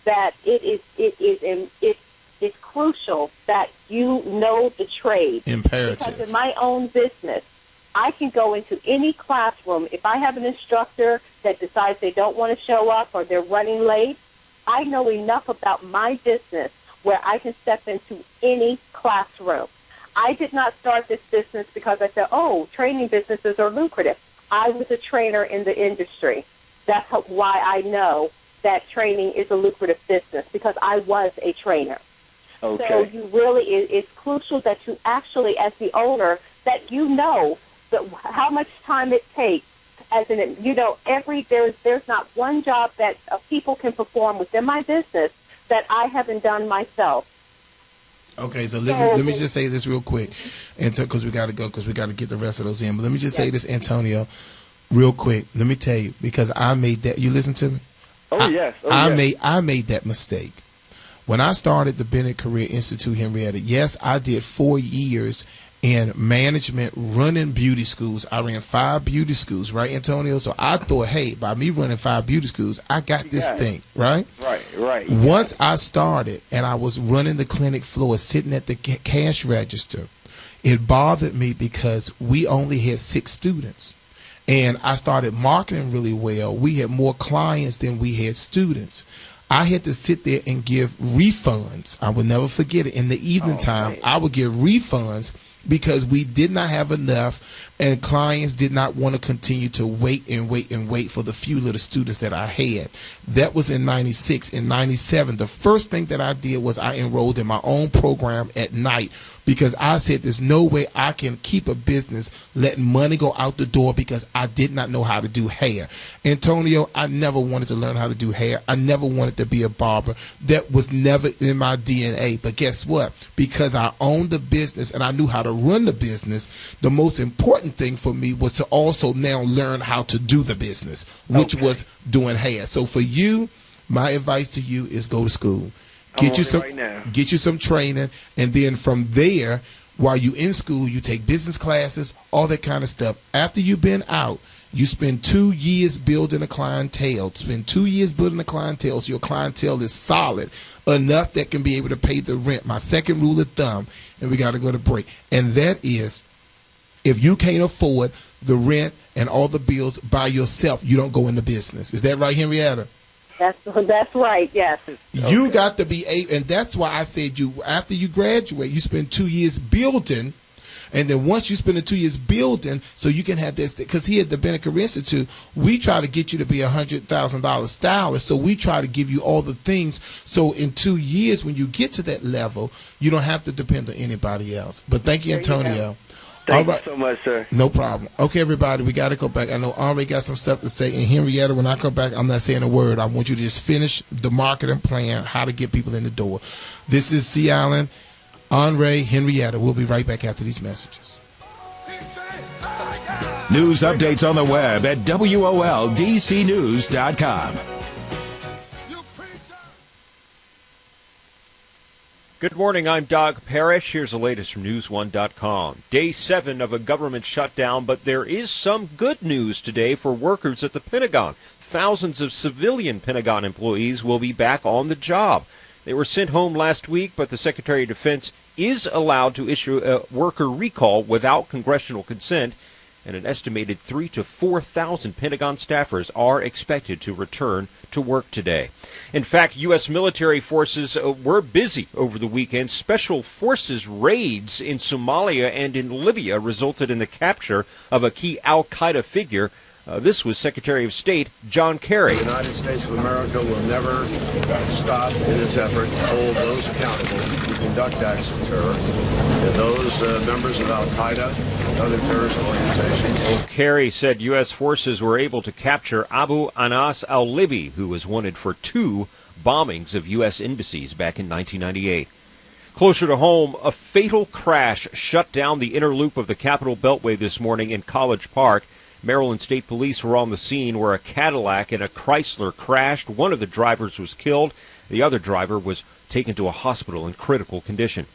S17: That it's crucial that you know the trade.
S3: Imperative.
S17: Because in my own business, I can go into any classroom. If I have an instructor that decides they don't want to show up or they're running late, I know enough about my business where I can step into any classroom. I did not start this business because I said, oh, training businesses are lucrative. I was a trainer in the industry. That's why I know that training is a lucrative business, because I was a trainer.
S16: Okay.
S17: So you really, it's crucial that you actually, as the owner, that you know how much time it takes. As in, you know, there's not one job that people can perform within my business that I haven't done myself.
S3: Okay, so let me just say this real quick, because we got to go, because we got to get the rest of those in. But let me just say this, Antonio, real quick. Let me tell you, because I made that. You listen to me?
S16: Yes.
S3: I made that mistake when I started the Bennett Career Institute, Henrietta. Yes, I did 4 years in management running beauty schools. I ran 5 beauty schools, right, Antonio? So I thought, hey, by me running 5 beauty schools, I got this thing, right?
S16: Right.
S3: Once I started and I was running the clinic floor, sitting at the cash register, it bothered me because we only had 6 students. And I started marketing really well. We had more clients than we had students. I had to sit there and give refunds. I will never forget it. In the evening time, I would give refunds because we did not have enough and clients did not want to continue to wait for the few little students that I had. That was in 96. In 97, the first thing that I did was I enrolled in my own program at night, because I said there's no way I can keep a business letting money go out the door because I did not know how to do hair. Antonio, I never wanted to learn how to do hair. I never wanted to be a barber. That was never in my DNA. But guess what? Because I owned the business and I knew how to run the business, the most important thing for me was to also now learn how to do the business, which was doing hair. So for you, my advice to you is go to school. Get you some training, and then from there, while you in school, you take business classes, all that kind of stuff. After you've been out, you spend 2 years building a clientele. Spend 2 years building a clientele so your clientele is solid enough that can be able to pay the rent. My second rule of thumb, and we got to go to break, and that is, if you can't afford the rent and all the bills by yourself, you don't go into business. Is that right, Henrietta?
S17: That's right, yes.
S3: You got to be and that's why I said after you graduate, you spend 2 years building And then once you spend the 2 years building, so you can have this, because here at the Bennett Career Institute, we try to get you to be a $100,000 stylist. So we try to give you all the things. So in 2 years, when you get to that level, you don't have to depend on anybody else. But thank you, Antonio.
S16: Thank you so much, sir.
S3: No problem. Okay, everybody, we got to go back. I know Henri got some stuff to say. And Henrietta, when I come back, I'm not saying a word. I want you to just finish the marketing plan, how to get people in the door. This is C. Allen, Henri, Henrietta. We'll be right back after these messages.
S1: News updates on the web at WOLDCnews.com.
S5: Good morning, I'm Doug Parrish. Here's the latest from News1.com. Day 7 of a government shutdown, but there is some good news today for workers at the Pentagon. Thousands of civilian Pentagon employees will be back on the job. They were sent home last week, but the Secretary of Defense is allowed to issue a worker recall without congressional consent, and an estimated 3,000 to 4,000 Pentagon staffers are expected to return to work today. In fact, U.S. military forces were busy over the weekend. Special forces raids in Somalia and in Libya resulted in the capture of a key al-Qaeda figure. This was Secretary of State John Kerry.
S18: The United States of America will never stop in its effort to hold those accountable who conduct acts of terror, and those members of al-Qaeda and other terrorist organizations.
S5: Kerry said U.S. forces were able to capture Abu Anas al-Libi, who was wanted for 2 bombings of U.S. embassies back in 1998. Closer to home, a fatal crash shut down the inner loop of the Capitol Beltway this morning in College Park. Maryland State Police were on the scene where a Cadillac and a Chrysler crashed. One of the drivers was killed. The other driver was taken to a hospital in critical condition.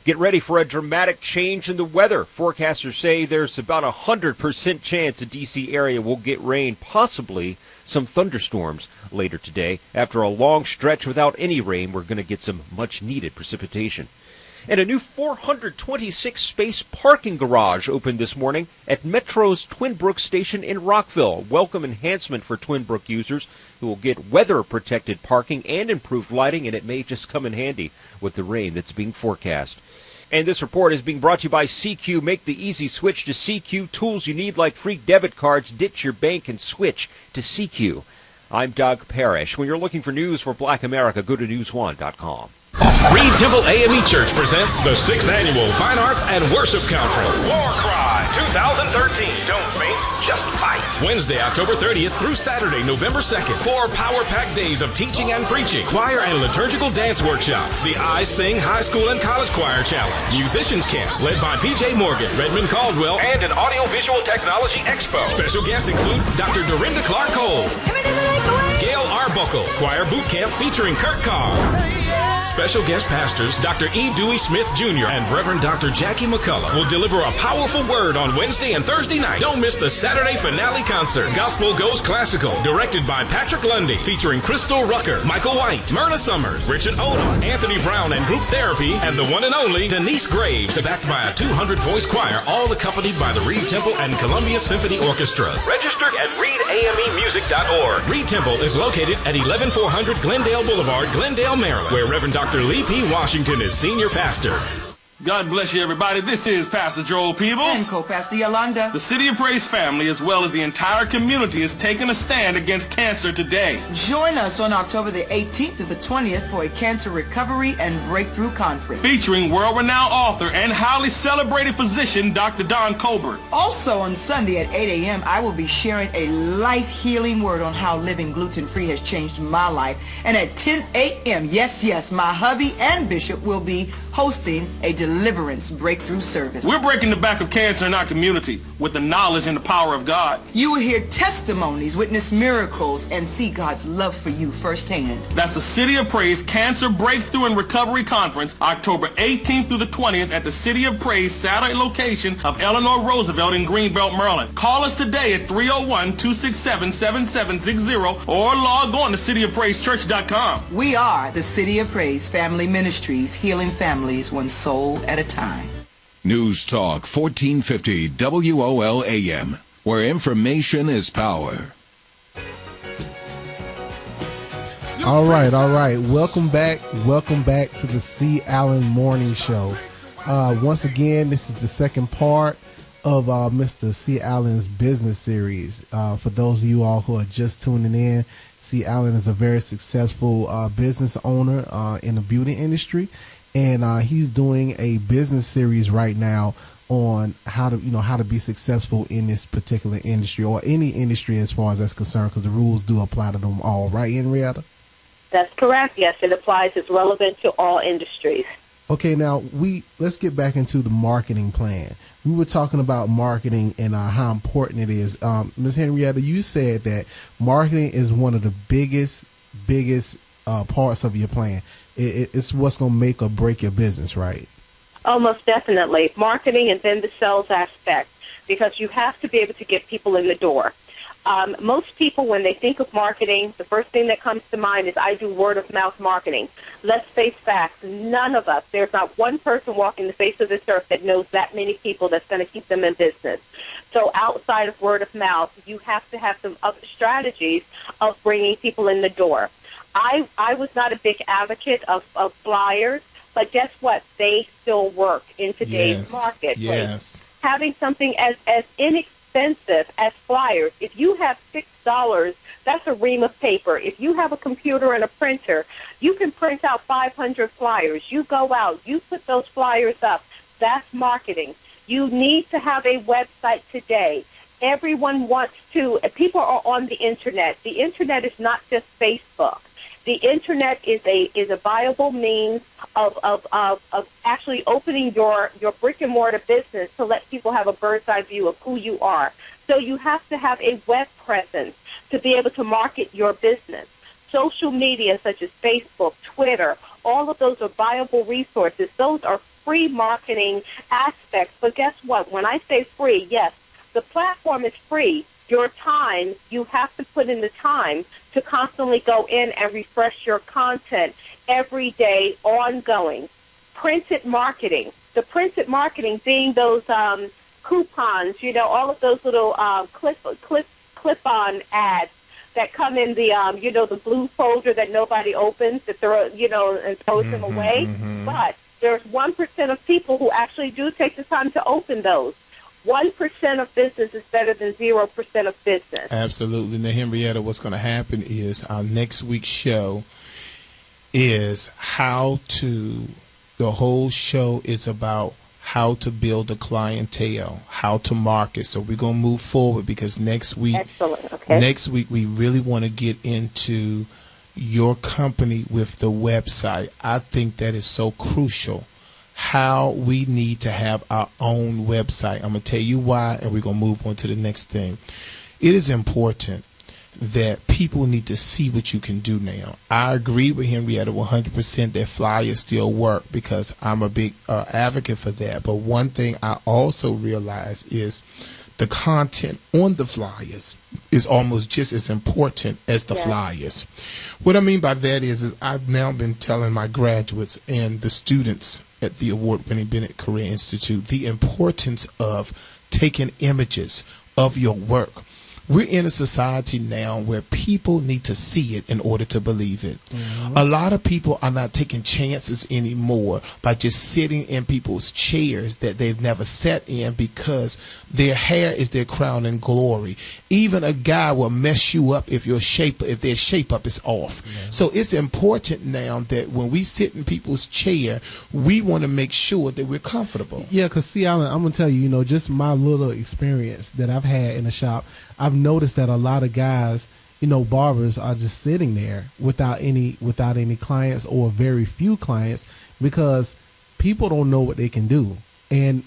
S5: Get ready for a dramatic change in the weather. Forecasters say there's about a 100% chance the D.C. area will get rain, possibly some thunderstorms later today. After a long stretch without any rain, we're going to get some much-needed precipitation. And a new 426-space parking garage opened this morning at Metro's Twin Brook station in Rockville. Welcome enhancement for Twin Brook users who will get weather-protected parking and improved lighting, and it may just come in handy with the rain that's being forecast. And this report is being brought to you by CQ. Make the easy switch to CQ. Tools you need like free debit cards. Ditch your bank and switch to CQ. I'm Doug Parrish. When you're looking for news for Black America, go to News1.com.
S12: Reed Temple AME Church presents the 6th Annual Fine Arts and Worship Conference. War Cry 2013. Don't faint, just fight. Wednesday, October 30th through Saturday, November 2nd. 4 power-packed days of teaching and preaching, choir and liturgical dance workshops, the I Sing High School and College Choir Challenge, musicians camp led by P.J. Morgan, Redmond Caldwell, and an audiovisual technology expo. Special guests include Dr. Dorinda Clark Cole, Gail Arbuckle, choir boot camp featuring Kurt Carr. Special guest pastors Dr. E. Dewey Smith Jr. and Reverend Dr. Jackie McCullough will deliver a powerful word on Wednesday and Thursday night. Don't miss the Saturday finale concert, Gospel Goes Classical, directed by Patrick Lundy, featuring Crystal Rucker, Michael White, Myrna Summers, Richard Odom, Anthony Brown and Group Therapy, and the one and only Denise Graves, backed by a 200-voice choir, all accompanied by the Reed Temple and Columbia Symphony Orchestras. Registered at readamemusic.org. Reed Temple is located at 11400 Glendale Boulevard, Glendale, Maryland, where Reverend Dr. Lee P. Washington is senior pastor.
S19: God bless you, everybody. This is Pastor Joel Peebles.
S20: And co-pastor Yolanda.
S19: The City of Praise family, as well as the entire community, is taking a stand against cancer today.
S20: Join us on October the 18th through the 20th for a cancer recovery and breakthrough conference.
S19: Featuring world-renowned author and highly celebrated physician, Dr. Don Colbert.
S20: Also on Sunday at 8 a.m., I will be sharing a life-healing word on how living gluten-free has changed my life. And at 10 a.m., yes, my hubby and Bishop will be hosting a deliverance breakthrough service.
S19: We're breaking the back of cancer in our community with the knowledge and the power of God.
S20: You will hear testimonies, witness miracles, and see God's love for you firsthand.
S19: That's the City of Praise Cancer Breakthrough and Recovery Conference, October 18th through the 20th at the City of Praise satellite location of Eleanor Roosevelt in Greenbelt, Maryland. Call us today at 301-267-7760 or log on to cityofpraisechurch.com.
S20: We are the City of Praise Family Ministries, healing families one soul at a time.
S1: News Talk 1450 WOL AM, where information is power.
S4: All right. Welcome back to the C. Allen Morning Show. Once again, this is the second part of Mr. C. Allen's business series. For those of you all who are just tuning in, C. Allen is a very successful business owner in the beauty industry, and he's doing a business series right now on how to be successful in this particular industry, or any industry as far as that's concerned, because the rules do apply to them all, right, Henrietta?
S17: That's correct. Yes, it applies. It's relevant to all industries.
S4: Okay, now let's get back into the marketing plan. We were talking about marketing and how important it is. Ms. Henrietta, you said that marketing is one of the biggest parts of your plan. It's what's going to make or break your business, right?
S17: Oh, most definitely. Marketing and then the sales aspect, because you have to be able to get people in the door. Most people, when they think of marketing, the first thing that comes to mind is I do word-of-mouth marketing. Let's face facts. None of us, there's not one person walking the face of this earth that knows that many people that's going to keep them in business. So outside of word-of-mouth, you have to have some other strategies of bringing people in the door. I was not a big advocate of flyers, but guess what? They still work in today's marketplace.
S3: Yes.
S17: Having something as inexpensive as flyers. If you have $6, that's a ream of paper. If you have a computer and a printer, you can print out 500 flyers. You go out, you put those flyers up. That's marketing. You need to have a website today. Everyone wants to. People are on the internet. The internet is not just Facebook. The internet is a viable means of actually opening your brick and mortar business to let people have a bird's eye view of who you are. So you have to have a web presence to be able to market your business. Social media such as Facebook, Twitter, all of those are viable resources. Those are free marketing aspects. But guess what? When I say free, yes, the platform is free. Your time, you have to put in the time to constantly go in and refresh your content every day, ongoing. Printed marketing. The printed marketing being those coupons, all of those little clip-on ads that come in the, the blue folder that nobody opens, that throw, and throws them away. But there's 1% of people who actually do take the time to open those. 1% of business is better than 0% of business.
S3: Absolutely. Now, Henrietta, what's going to happen is our next week's show is the whole show is about how to build a clientele, how to market. So we're going to move forward because next week, we really want to get into your company with the website. I think that is so crucial. How we need to have our own website. I'm going to tell you why, and we're going to move on to the next thing. It is important that people need to see what you can do now. I agree with Henrietta 100% that flyers still work because I'm a big advocate for that. But one thing I also realize is the content on the flyers is almost just as important as the flyers. What I mean by that is I've now been telling my graduates and the students at the award-winning Bennett Career Institute the importance of taking images of your work. We're in a society now where people need to see it in order to believe it. A lot of people are not taking chances anymore by just sitting in people's chairs that they've never sat in because their hair is their crown and glory. Even a guy will mess you up if their shape up is off. So it's important now that when we sit in people's chair, we want to make sure that we're comfortable.
S4: Yeah, because see, Alan, I'm going to tell you, just my little experience that I've had in the shop, I've noticed that a lot of guys, barbers are just sitting there without any clients or very few clients because people don't know what they can do. And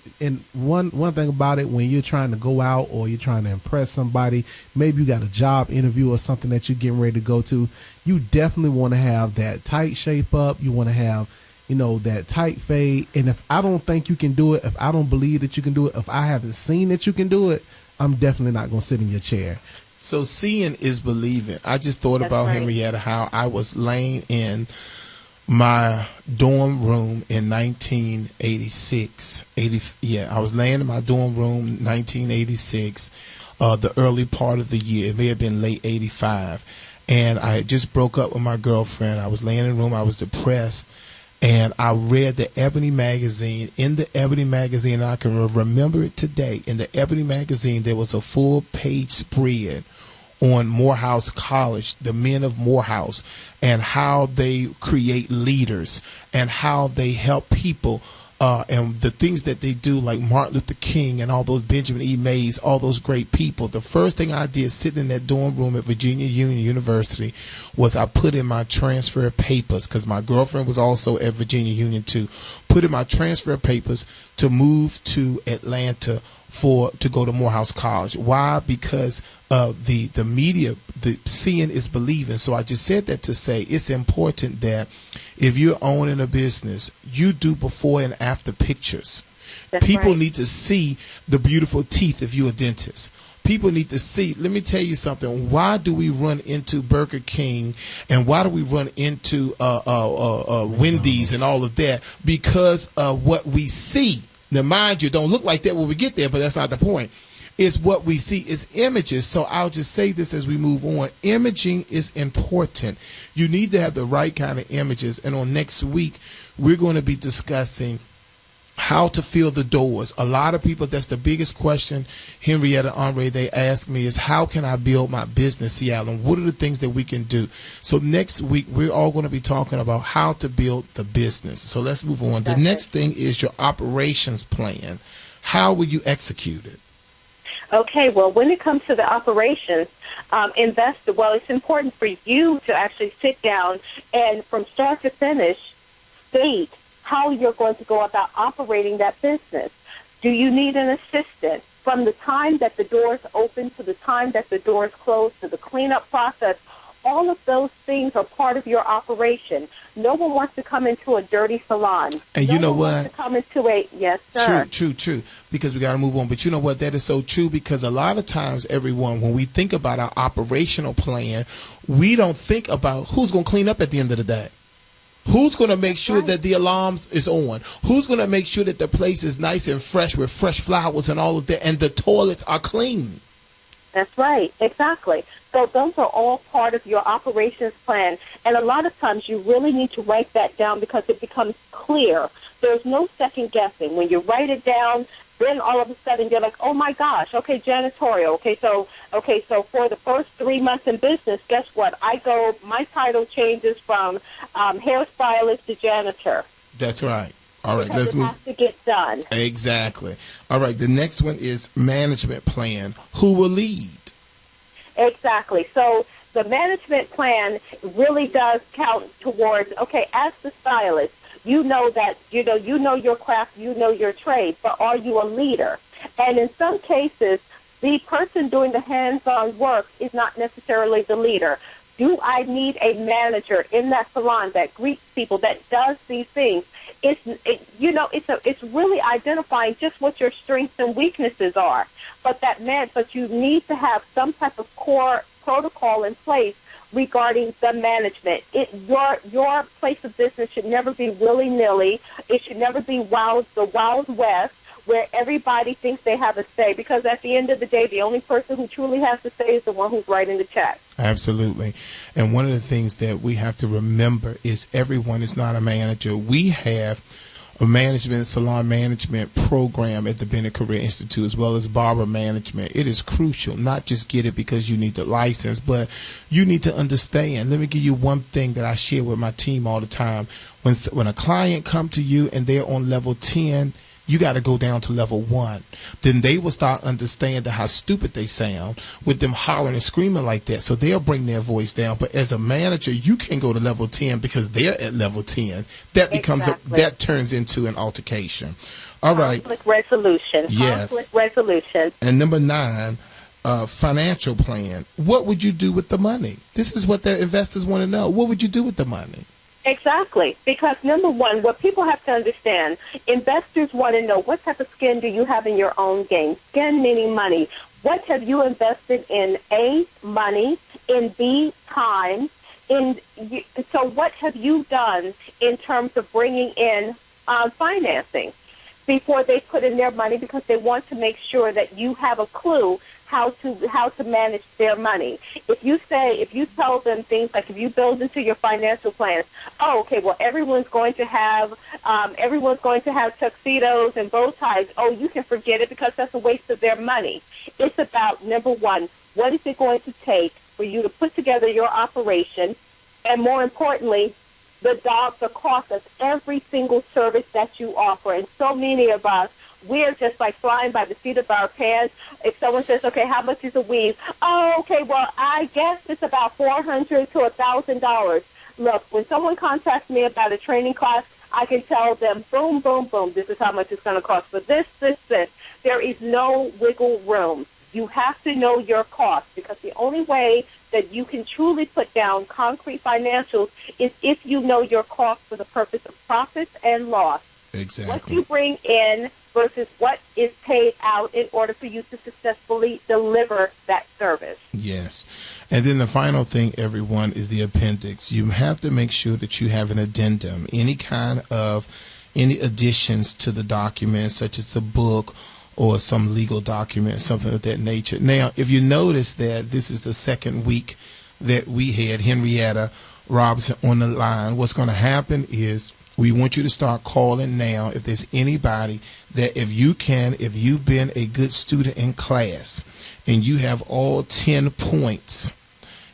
S4: one thing about it, when you're trying to go out or you're trying to impress somebody, maybe you got a job interview or something that you're getting ready to go to, you definitely want to have that tight shape up. You want to have, that tight fade. And if I don't think you can do it, if I don't believe that you can do it, if I haven't seen that you can do it, I'm definitely not going to sit in your chair.
S3: So seeing is believing. I just thought about Henrietta, how I was laying in my dorm room in 1986. I was laying in my dorm room 1986, the early part of the year. It may have been late 85. And I had just broke up with my girlfriend. I was laying in the room. I was depressed. And I read the Ebony magazine. In the Ebony magazine, and I can remember it today, in the Ebony magazine, there was a full-page spread on Morehouse College, the men of Morehouse, and how they create leaders and how they help people, and the things that they do, like Martin Luther King and all those Benjamin E. Mays, all those great people. The first thing I did sitting in that dorm room at Virginia Union University was I put in my transfer papers, because my girlfriend was also at Virginia Union too, put in my transfer papers to move to Atlanta to go to Morehouse College. Why? Because the media, the seeing is believing. So I just said that to say it's important that if you're owning a business, you do before and after pictures.
S17: That's
S3: People
S17: right.
S3: need to see the beautiful teeth if you're a dentist. People need to see. Let me tell you something. Why do we run into Burger King and why do we run into Wendy's and all of that? Because of what we see. Now, mind you, don't look like that when we get there, but that's not the point. It's what we see is images. So I'll just say this as we move on. Imaging is important. You need to have the right kind of images. And on next week, we're going to be discussing how to fill the doors. A lot of people, that's the biggest question, Henrietta Andre, they ask me is, how can I build my business, Seattle? And what are the things that we can do? So next week, we're all going to be talking about how to build the business. So let's move on. The next thing is your operations plan. How will you execute it?
S17: Okay, well, when it comes to the operations, it's important for you to actually sit down and from start to finish state how you're going to go about operating that business. Do you need an assistant? From the time that the doors open to the time that the doors close to the cleanup process, all of those things are part of your operation. No one wants to come into a dirty salon.
S3: And
S17: no
S3: you know
S17: one
S3: what?
S17: Wants to come into a, yes, sir.
S3: True. Because we got to move on. But you know what? That is so true, because a lot of times, everyone, when we think about our operational plan, we don't think about who's going to clean up at the end of the day. Who's going to make sure that the alarm is on? Who's going to make sure that the place is nice and fresh with fresh flowers and all of that, and the toilets are clean?
S17: That's right, exactly. So those are all part of your operations plan. And a lot of times you really need to write that down because it becomes clear. There's no second guessing. When you write it down, then all of a sudden you're like, oh my gosh, okay, janitorial. Okay, so for the first 3 months in business, guess what? My title changes from hairstylist to janitor.
S3: That's right. All right,
S17: because
S3: let's move.
S17: It has to get done.
S3: Exactly. All right, the next one is management plan. Who will lead?
S17: Exactly. So the management plan really does count towards, okay, as the stylist, you know that, you know your craft, you know your trade, but are you a leader? And in some cases, the person doing the hands-on work is not necessarily the leader. Do I need a manager in that salon that greets people, that does these things? It's really identifying just what your strengths and weaknesses are. But you need to have some type of core protocol in place regarding the management. Your place of business should never be willy-nilly. It should never be the Wild West, where everybody thinks they have a say, because at the end of the day, the only person who truly has to say is the one who's writing the check.
S3: Absolutely. And one of the things that we have to remember is everyone is not a manager. We have a salon management program at the Bennett Career Institute, as well as barber management. It is crucial, not just get it because you need the license, but you need to understand. Let me give you one thing that I share with my team all the time. When a client comes to you and they're on level 10, you got to go down to level 1. Then they will start understanding how stupid they sound with them hollering and screaming like that. So they'll bring their voice down. But as a manager, you can't go to level 10 because they're at level 10. That becomes that turns into an altercation. All right.
S17: Conflict resolution.
S3: Yes.
S17: Conflict resolution.
S3: And number 9, financial plan. What would you do with the money? This is what the investors want to know. What would you do with the money?
S17: Exactly, because number one, what people have to understand, investors want to know what type of skin do you have in your own game. Skin meaning money. What have you invested in? A, money, in B, time. So what have you done in terms of bringing in financing before they put in their money, because they want to make sure that you have a clue how to manage their money. If you tell them things like, if you build into your financial plans, oh, okay, well, everyone's going to have tuxedos and bow ties. Oh, you can forget it because that's a waste of their money. It's about, number one, what is it going to take for you to put together your operation, and more importantly, the cost of every single service that you offer. And so many of us, we're just like flying by the seat of our pants. If someone says, okay, how much is a weave? Oh, okay, well, I guess it's about $400 to $1,000. Look, when someone contacts me about a training class, I can tell them, boom, boom, boom, this is how much it's going to cost for this. There is no wiggle room. You have to know your cost, because the only way that you can truly put down concrete financials is if you know your cost for the purpose of profits and loss.
S3: Exactly.
S17: What you bring in versus what is paid out in order for you to successfully deliver that service.
S3: Yes. And then the final thing, everyone, is the appendix. You have to make sure that you have an addendum, any additions to the document, such as the book or some legal document, something of that nature. Now, if you notice that this is the second week that we had Henrietta Robinson on the line, what's going to happen is we want you to start calling now. If there's anybody that if you've been a good student in class and you have all 10 points,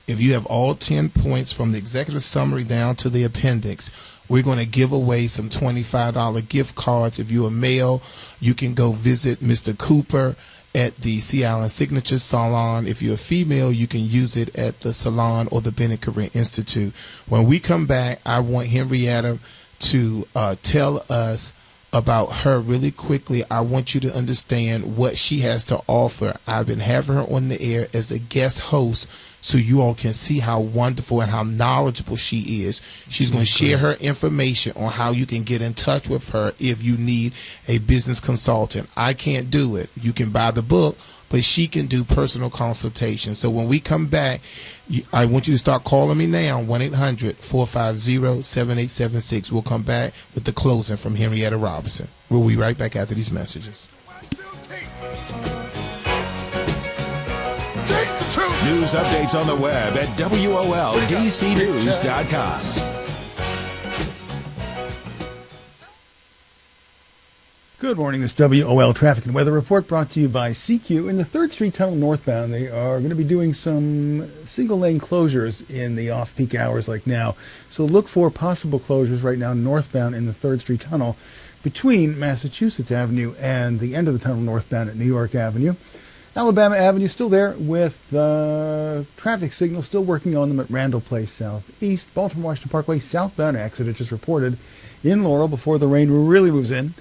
S3: if you have all 10 points from the executive summary down to the appendix, we're going to give away some $25 gift cards. If you're a male, you can go visit Mr. Cooper at the Sea Island Signature Salon. If you're a female, you can use it at the salon or the Bennett Career Institute. When we come back, I want Henrietta to tell us about her really quickly. I want you to understand what she has to offer. I've been having her on the air as a guest host so you all can see how wonderful and how knowledgeable she is. She's going to share her information on how you can get in touch with her if you need a business consultant. I can't do it. You can buy the book, but she can do personal consultation. So when we come back, I want you to start calling me now, 1-800-450-7876. We'll come back with the closing from Henrietta Robinson. We'll be right back after these messages.
S1: News updates on the web at WOLDCnews.com.
S6: Good morning. This WOL Traffic and Weather Report brought to you by CQ. In the 3rd Street Tunnel northbound, they are going to be doing some single-lane closures in the off-peak hours like now. So look for possible closures right now northbound in the 3rd Street Tunnel between Massachusetts Avenue and the end of the tunnel northbound at New York Avenue. Alabama Avenue still there with traffic signals, still working on them at Randall Place Southeast. Baltimore-Washington Parkway southbound accident just reported in Laurel before the rain really moves in.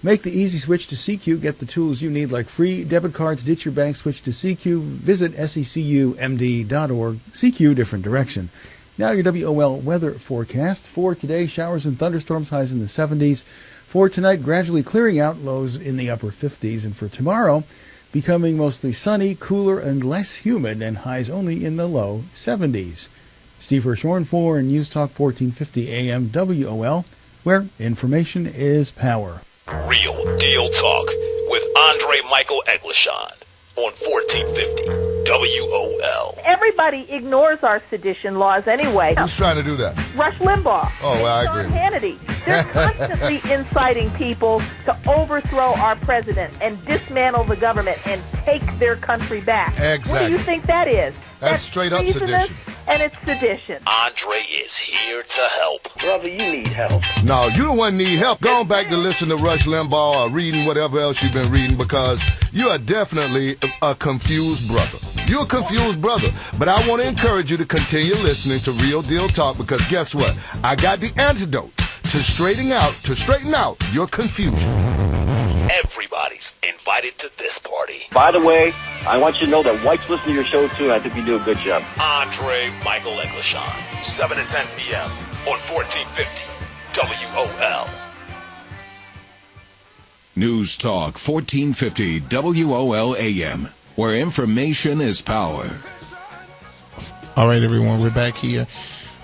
S6: Make the easy switch to CQ. Get the tools you need like free debit cards. Ditch your bank. Switch to CQ. Visit secumd.org. CQ, different direction. Now your WOL weather forecast. For today, showers and thunderstorms, highs in the 70s. For tonight, gradually clearing out, lows in the upper 50s. And for tomorrow, becoming mostly sunny, cooler, and less humid, and highs only in the low 70s. Steve Hirschhorn for News Talk 1450 AM WOL, where information is power.
S12: Real Deal Talk with Andre Michael Eglishon on 1450 WOL.
S7: Everybody ignores our sedition laws anyway.
S22: Who's trying to do that?
S7: Rush Limbaugh.
S22: Oh, well, I agree.
S7: Sean Hannity. They're constantly inciting people to overthrow our president and dismantle the government and take their country back.
S22: Exactly.
S7: What do you think that is?
S22: That's straight up sedition.
S7: And it's sedition.
S12: Andre is here to help.
S16: Brother, you need help.
S22: No, you don't want to need help. Go on back to listen to Rush Limbaugh or reading whatever else you've been reading, because you are definitely a confused brother. You're a confused brother. But I want to encourage you to continue listening to Real Deal Talk, because guess what? I got the antidote to straighten out your confusion.
S12: Everybody's invited to this party.
S16: By the way, I want you to know that whites listen to your show too, and I think you do a good job.
S12: Andre Michael Eglishon, 7 to 10 p.m. on 1450 WOL.
S1: News Talk 1450 WOL AM, where information is power.
S3: All right, everyone, we're back here.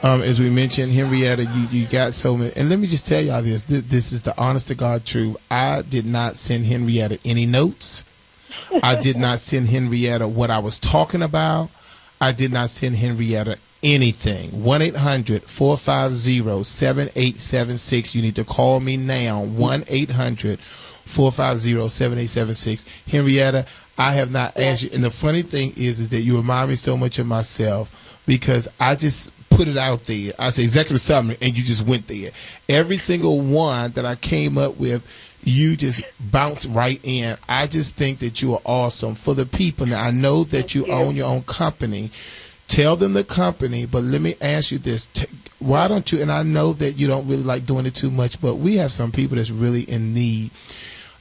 S3: As we mentioned, Henrietta, you got so many. And let me just tell y'all this. This is the honest to God truth. I did not send Henrietta any notes. I did not send Henrietta what I was talking about. I did not send Henrietta anything. 1-800-450-7876. You need to call me now. 1-800-450-7876. Henrietta, I have not asked you. And the funny thing is that you remind me so much of myself because I just put it out there. I said executive summary, and you just went there. Every single one that I came up with, you just bounce right in. I just think that you are awesome. For the people, now I know that you own your own company. Tell them the company, but let me ask you this. Why don't you, and I know that you don't really like doing it too much, but we have some people that's really in need.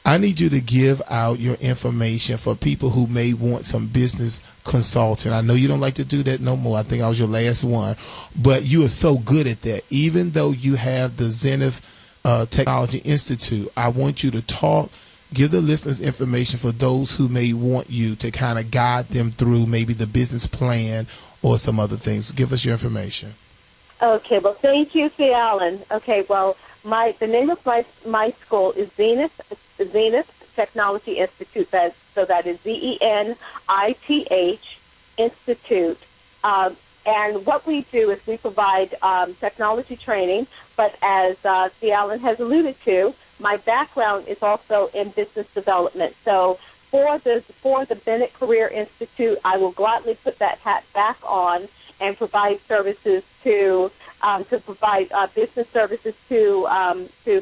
S3: I need you to give out your information for people who may want some business consulting. I know you don't like to do that no more. I think I was your last one. But you are so good at that. Even though you have the Zenith Technology Institute, I want you to talk, give the listeners information for those who may want you to kind of guide them through maybe the business plan or some other things. Give us your information.
S17: Okay, well, thank you, C. Allen. Okay, well, the name of my school is Zenith Technology Institute. That is Zenith Institute. And what we do is we provide technology training, but as C. Allen has alluded to, my background is also in business development. So for the Bennett Career Institute, I will gladly put that hat back on and provide services to provide business services to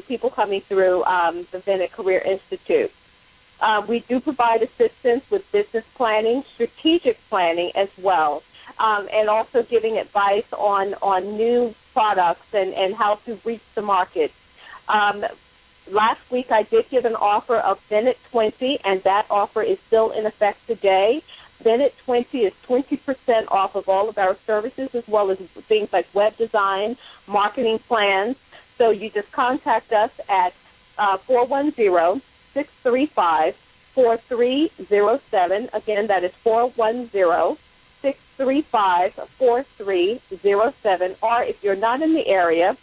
S17: people coming through the Bennett Career Institute. We do provide assistance with business planning, strategic planning as well, and also giving advice on new products and how to reach the market. Last week I did give an offer of Bennett 20, and that offer is still in effect today. Bennett 20 is 20% off of all of our services, as well as things like web design, marketing plans. So you just contact us at 410-635-4307. Again, that is 410-635-4307. Or if you're not in the area,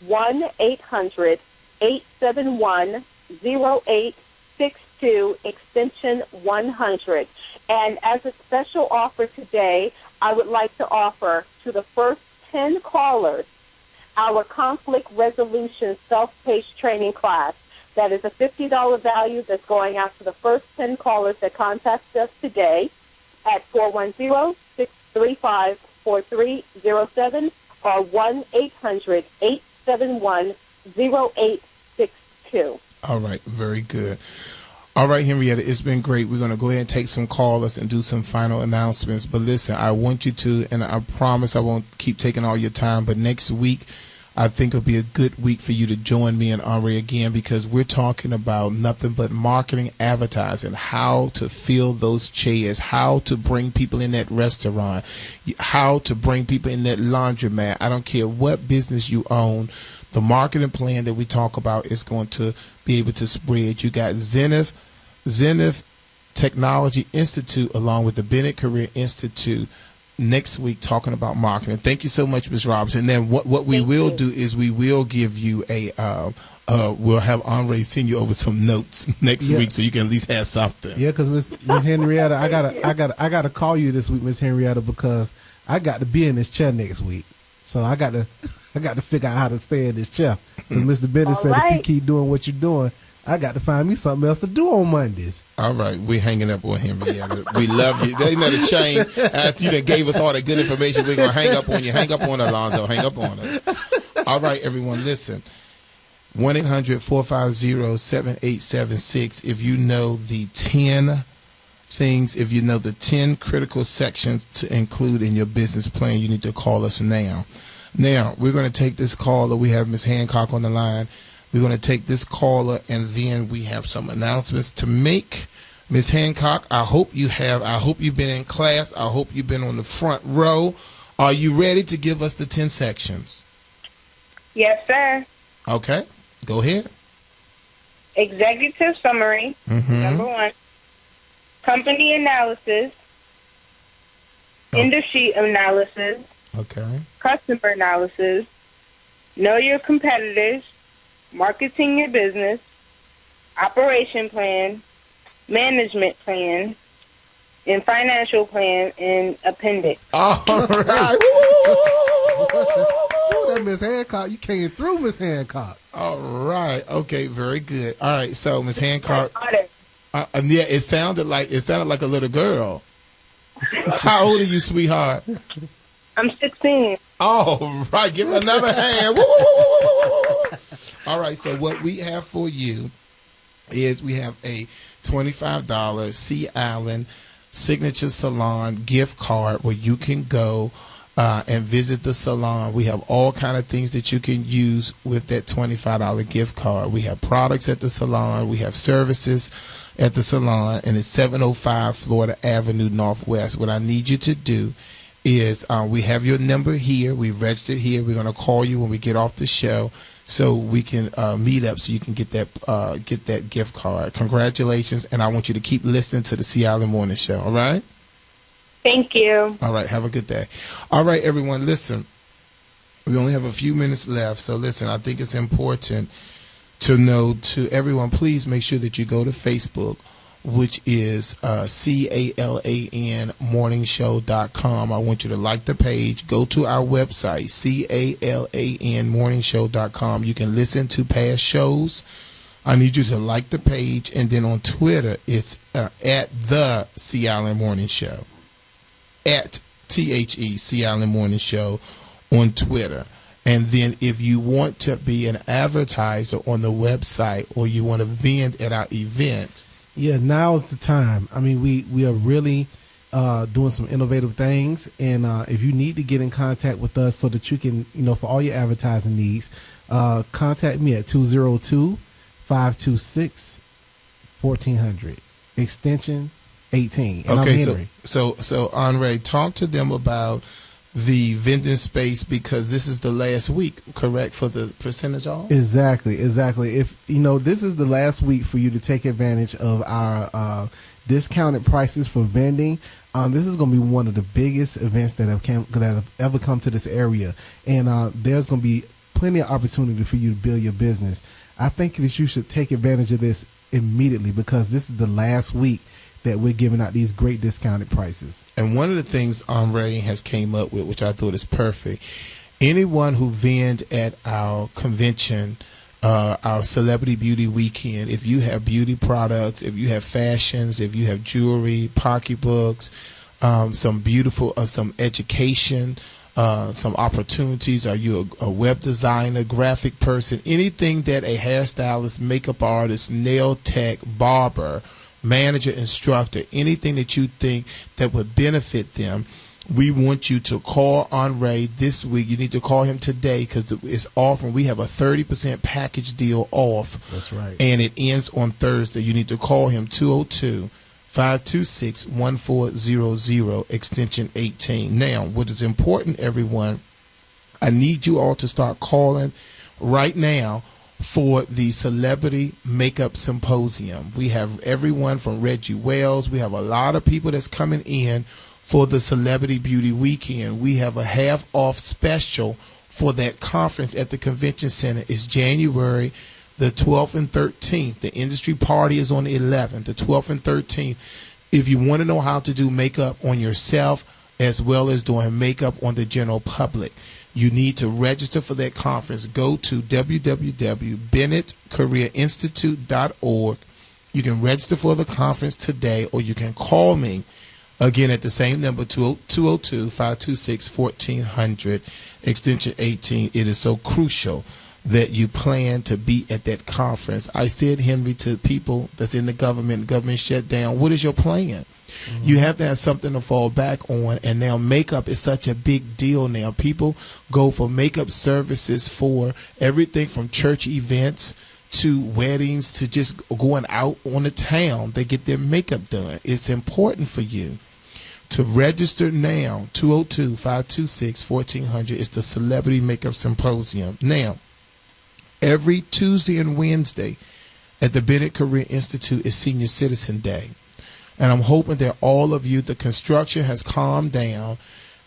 S17: 1-800-871-0862, extension 100. And as a special offer today, I would like to offer to the first 10 callers our conflict resolution self-paced training class. That is a $50 value that's going out to the first 10 callers that contact us today at 410-635-4307 or 1-800-871-0862.
S3: All right, very good. All right, Henrietta, it's been great. We're going to go ahead and take some callers and do some final announcements. But listen, I want you to, and I promise I won't keep taking all your time, but next week I think it'll be a good week for you to join me and Ari again, because we're talking about nothing but marketing, advertising, how to fill those chairs, how to bring people in that restaurant, how to bring people in that laundromat. I don't care what business you own. The marketing plan that we talk about is going to be able to spread. You got Zenith Technology Institute along with the Bennett Career Institute next week talking about marketing. Thank you so much, Ms. Robinson. And then what we will do is we will give you we'll have Andre send you over some notes next week so you can at least have something.
S4: Yeah, because Miss Henrietta, I gotta call you this week, Miss Henrietta, because I got to be in this chair next week. So I got to figure out how to stay in this chair. Because Mr. Bennett said if you keep doing what you're doing, I got to find me something else to do on Mondays.
S3: All right, we're hanging up on him. We love you. There ain't nothing change. After you done gave us all that good information, we're going to hang up on you. Hang up on Alonzo. Hang up on her. All right, everyone, listen. 1-800-450-7876. If you know the 10 things, if you know the 10 critical sections to include in your business plan, you need to call us now. Now, we're going to take this caller. We have Ms. Hancock on the line. We're going to take this caller, and then we have some announcements to make. Ms. Hancock, I hope you've been in class. I hope you've been on the front row. Are you ready to give us the 10 sections?
S2: Yes, sir.
S3: Okay, go ahead.
S2: Executive summary, number 1. Company analysis, industry analysis, customer analysis, know your competitors, marketing your business, operation plan, management plan, and financial plan, and appendix.
S3: All right.
S4: That Miss Hancock, you came through, Miss Hancock.
S3: All right. Okay. Very good. All right. So, Miss Hancock. Yeah, it sounded like a little girl. How old are you, sweetheart?
S2: I'm 16.
S3: All right. Give her another hand. Woo, woo, woo, woo, woo. All right. So what we have for you is we have a $25 Sea Island Signature Salon gift card where you can go and visit the salon. We have all kind of things that you can use with that $25 gift card. We have products at the salon. We have services at the salon, and it's 705 Florida Avenue Northwest. What I need you to do is we have your number here. We've registered here. We're going to call you when we get off the show so we can meet up so you can get that gift card. Congratulations, and I want you to keep listening to the Sea Island Morning Show, all right?
S2: Thank you.
S3: All right, have a good day. All right, everyone, listen. We only have a few minutes left, so listen, I think it's important to know to everyone, please make sure that you go to Facebook, which is CALAN morningshow.com. I want you to like the page. Go to our website, CALAN morningshow.com. You can listen to past shows. I need you to like the page. And then on Twitter, it's at the Sea Island Morning Show. At THE Sea Island Morning Show on Twitter. And then if you want to be an advertiser on the website or you want to vend at our event.
S4: Yeah, now's the time. I mean, we are really doing some innovative things. And if you need to get in contact with us so that you can, for all your advertising needs, contact me at 202-526-1400, extension 18. And
S3: okay,
S4: I'm Henry.
S3: So Andre, talk to them about the vending space because this is the last week, correct, for the percentage off?
S4: Exactly. If this is the last week for you to take advantage of our discounted prices for vending. This is going to be one of the biggest events that have ever come to this area, and there's going to be plenty of opportunity for you to build your business. I think that you should take advantage of this immediately because this is the last week that we're giving out these great discounted prices.
S3: And one of the things Andre has came up with, which I thought is perfect, anyone who vend at our convention, our Celebrity Beauty Weekend, if you have beauty products, if you have fashions, if you have jewelry, pocketbooks, some beautiful, some education, some opportunities, are you a web designer, graphic person, anything that a hairstylist, makeup artist, nail tech, barber, manager, instructor, anything that you think that would benefit them, we want you to call Andre this week. You need to call him today because it's offering. We have a 30% package deal off.
S4: That's right.
S3: And it ends on Thursday. You need to call him 202-526-1400, extension 18. Now, what is important, everyone, I need you all to start calling right now for the Celebrity Makeup Symposium. We have everyone from Reggie Wells. We have a lot of people that's coming in for the Celebrity Beauty Weekend. We have a half-off special for that conference at the Convention Center. It's January the 12th and 13th. The industry party is on the 11th, the 12th and 13th. If you want to know how to do makeup on yourself as well as doing makeup on the general public, you need to register for that conference. Go to www.bennettcareerinstitute.org. You can register for the conference today, or you can call me again at the same number, 202-526-1400, extension 18. It is so crucial that you plan to be at that conference. I said, Henry, to people that's in the government shutdown, what is your plan? You have to have something to fall back on, and now makeup is such a big deal now. People go for makeup services for everything from church events to weddings to just going out on the town. They get their makeup done. It's important for you to register now, 202-526-1400. It's the Celebrity Makeup Symposium. Now, every Tuesday and Wednesday at the Bennett Career Institute is Senior Citizen Day. And I'm hoping that all of you, the construction has calmed down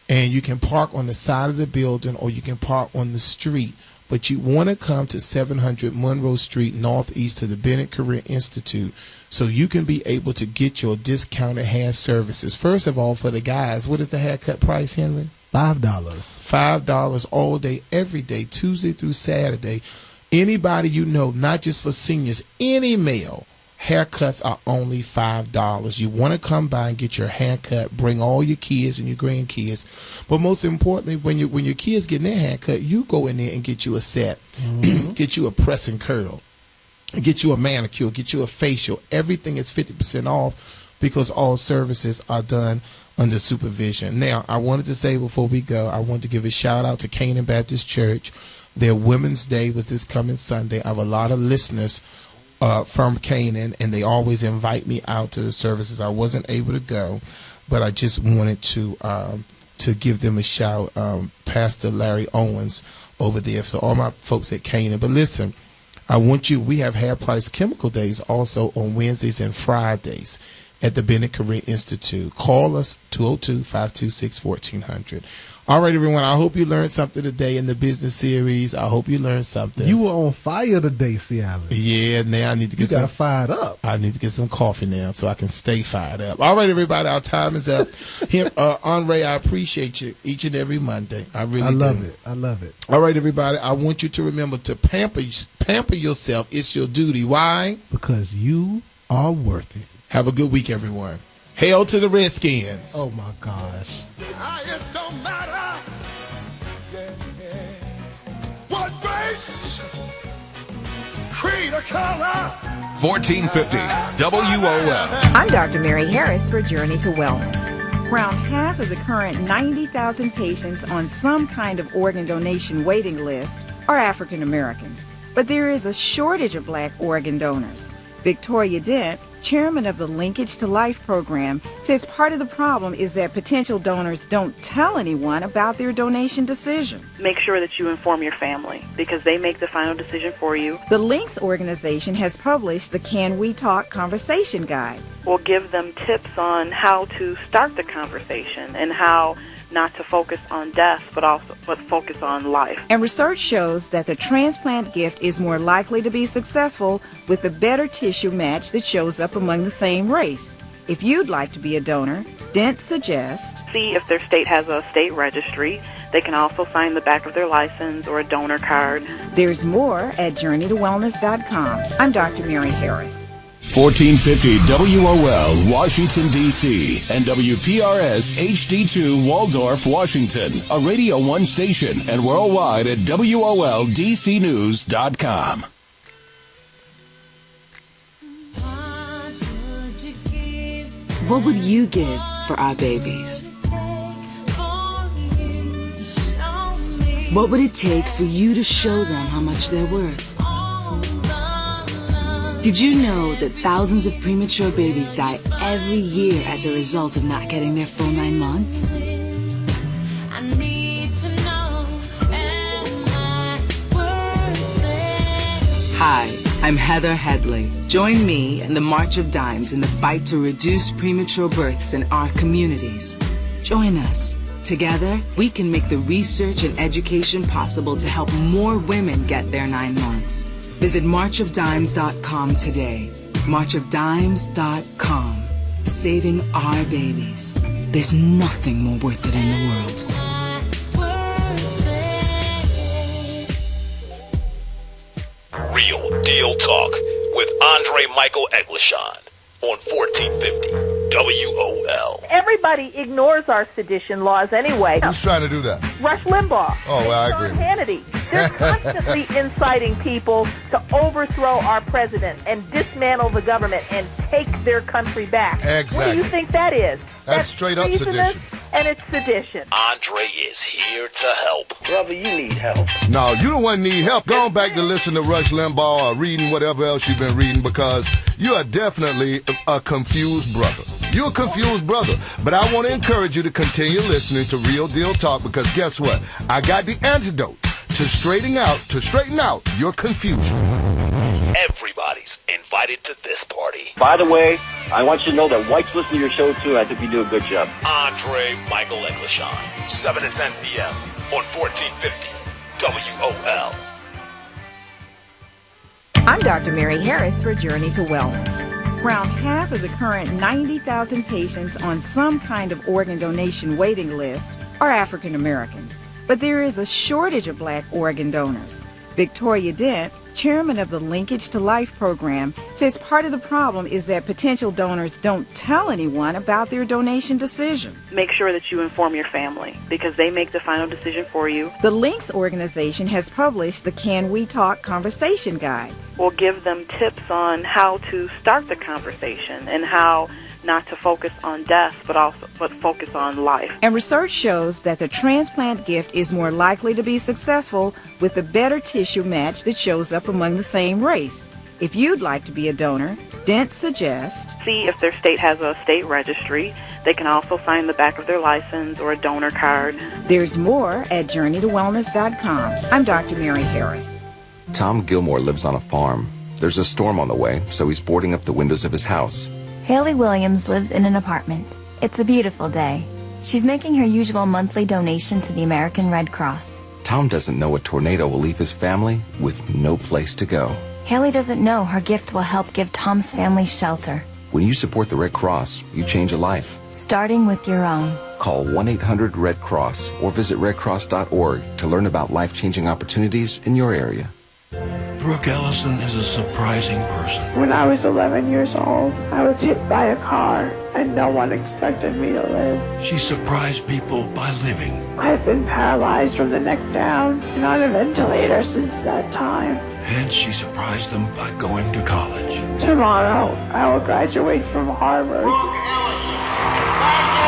S3: and you can park on the side of the building or you can park on the street. But you want to come to 700 Monroe Street Northeast to the Bennett Career Institute so you can be able to get your discounted hair services. First of all, for the guys, what is the haircut price, Henry?
S4: $5.
S3: $5 all day, every day, Tuesday through Saturday. Anybody you know, not just for seniors, any male, haircuts are only $5. You want to come by and get your haircut, bring all your kids and your grandkids. But most importantly, when your kids getting their haircut, you go in there and get you a set, get you a press and curl, get you a manicure, get you a facial. Everything is 50% off because all services are done under supervision. Now, I wanted to say before we go, I want to give a shout out to Canaan Baptist Church. Their Women's Day was this coming Sunday. I have a lot of listeners from Canaan, and they always invite me out to the services. I wasn't able to go, but I just wanted to give them a shout. Pastor Larry Owens over there, so all my folks at Canaan. But listen, we have Hair Price Chemical Days also on Wednesdays and Fridays at the Bennett Career Institute. Call us 202-526-1400. All right, everyone, I hope you learned something today in the business series. I hope you learned something.
S4: You were on fire today, C. Allen.
S3: Yeah, now I need to get
S4: fired up.
S3: I need to get some coffee now so I can stay fired up. All right, everybody, our time is up. Andre, I appreciate you each and every Monday. I really do.
S4: I love it.
S3: All right, everybody, I want you to remember to pamper yourself. It's your duty. Why?
S4: Because you are worth it.
S3: Have a good week, everyone. Hail to the Redskins.
S4: Oh, my gosh.
S22: It don't matter what race, creed, or color.
S1: 1450 WOL.
S8: I'm Dr. Mary Harris for Journey to Wellness. Around half of the current 90,000 patients on some kind of organ donation waiting list are African Americans, but there is a shortage of black organ donors. Victoria Dent, chairman of the Linkage to Life program, says part of the problem is that potential donors don't tell anyone about their donation decision.
S21: Make sure that you inform your family because they make the final decision for you.
S8: The Links organization has published the Can We Talk Conversation Guide.
S21: We'll give them tips on how to start the conversation and how not to focus on death, but focus on life.
S8: And research shows that the transplant gift is more likely to be successful with the better tissue match that shows up among the same race. If you'd like to be a donor, Dent suggests
S21: see if their state has a state registry. They can also sign the back of their license or a donor card.
S8: There's more at JourneyToWellness.com. I'm Dr. Mary Harris.
S1: 1450 WOL, Washington, D.C., and WPRS HD2, Waldorf, Washington, a Radio 1 station, and worldwide at WOLDCnews.com.
S23: What would you give for our babies? What would it take for you to show them how much they're worth? Did you know that thousands of premature babies die every year as a result of not getting their full 9 months? Hi, I'm Heather Headley. Join me and the March of Dimes in the fight to reduce premature births in our communities. Join us. Together, we can make the research and education possible to help more women get their 9 months. Visit marchofdimes.com today. Marchofdimes.com. Saving our babies. There's nothing more worth it in the world.
S12: Real Deal Talk with Andre Michael Eglishon on 1450 WOL.
S7: Everybody ignores our sedition laws anyway.
S22: Who's trying to do that?
S7: Rush Limbaugh.
S22: Oh, well, I agree.
S7: Hannity. They're constantly inciting people to overthrow our president and dismantle the government and take their country back.
S22: Exactly.
S7: What do you think that is?
S22: That's straight up
S7: treasonous,
S22: sedition.
S7: And it's sedition.
S12: Andre is here to help.
S16: Brother, you need help.
S22: No, you don't want to need help. Go on back to listen to Rush Limbaugh or reading whatever else you've been reading because you are definitely a confused brother. You're a confused brother. But I want to encourage you to continue listening to Real Deal Talk because guess what? I got the antidote to straighten out your confusion.
S12: Everybody's invited to this party.
S16: By the way, I want you to know that whites listen to your show too, and I think you do a good job.
S12: Andre Michael Eglishon, 7 to 10 p.m. on 1450 WOL.
S8: I'm Dr. Mary Harris for Journey to Wellness. Around half of the current 90,000 patients on some kind of organ donation waiting list are African Americans, but there is a shortage of black organ donors. Victoria Dent, chairman of the Linkage to Life program, says part of the problem is that potential donors don't tell anyone about their donation decision.
S21: Make sure that you inform your family because they make the final decision for you.
S8: The Links organization has published the Can We Talk Conversation Guide.
S21: We'll give them tips on how to start the conversation and how not to focus on death, but focus on life.
S8: And research shows that the transplant gift is more likely to be successful with the better tissue match that shows up among the same race. If you'd like to be a donor, Dent suggests
S21: see if their state has a state registry. They can also sign the back of their license or a donor card.
S8: There's more at JourneyToWellness.com. I'm Dr. Mary Harris.
S9: Tom Gilmore lives on a farm. There's a storm on the way, so he's boarding up the windows of his house.
S13: Haley Williams lives in an apartment. It's a beautiful day. She's making her usual monthly donation to the American Red Cross.
S9: Tom doesn't know a tornado will leave his family with no place to go.
S13: Haley doesn't know her gift will help give Tom's family shelter.
S9: When you support the Red Cross, you change a life.
S13: Starting with your own.
S9: Call 1-800-RED-CROSS or visit redcross.org to learn about life-changing opportunities in your area.
S14: Brooke Ellison is a surprising person.
S24: When I was 11 years old, I was hit by a car and no one expected me to live.
S14: She surprised people by living.
S24: I've been paralyzed from the neck down and on a ventilator since that time.
S14: And she surprised them by going to college.
S24: Tomorrow, I will graduate from Harvard.
S25: Brooke Ellison,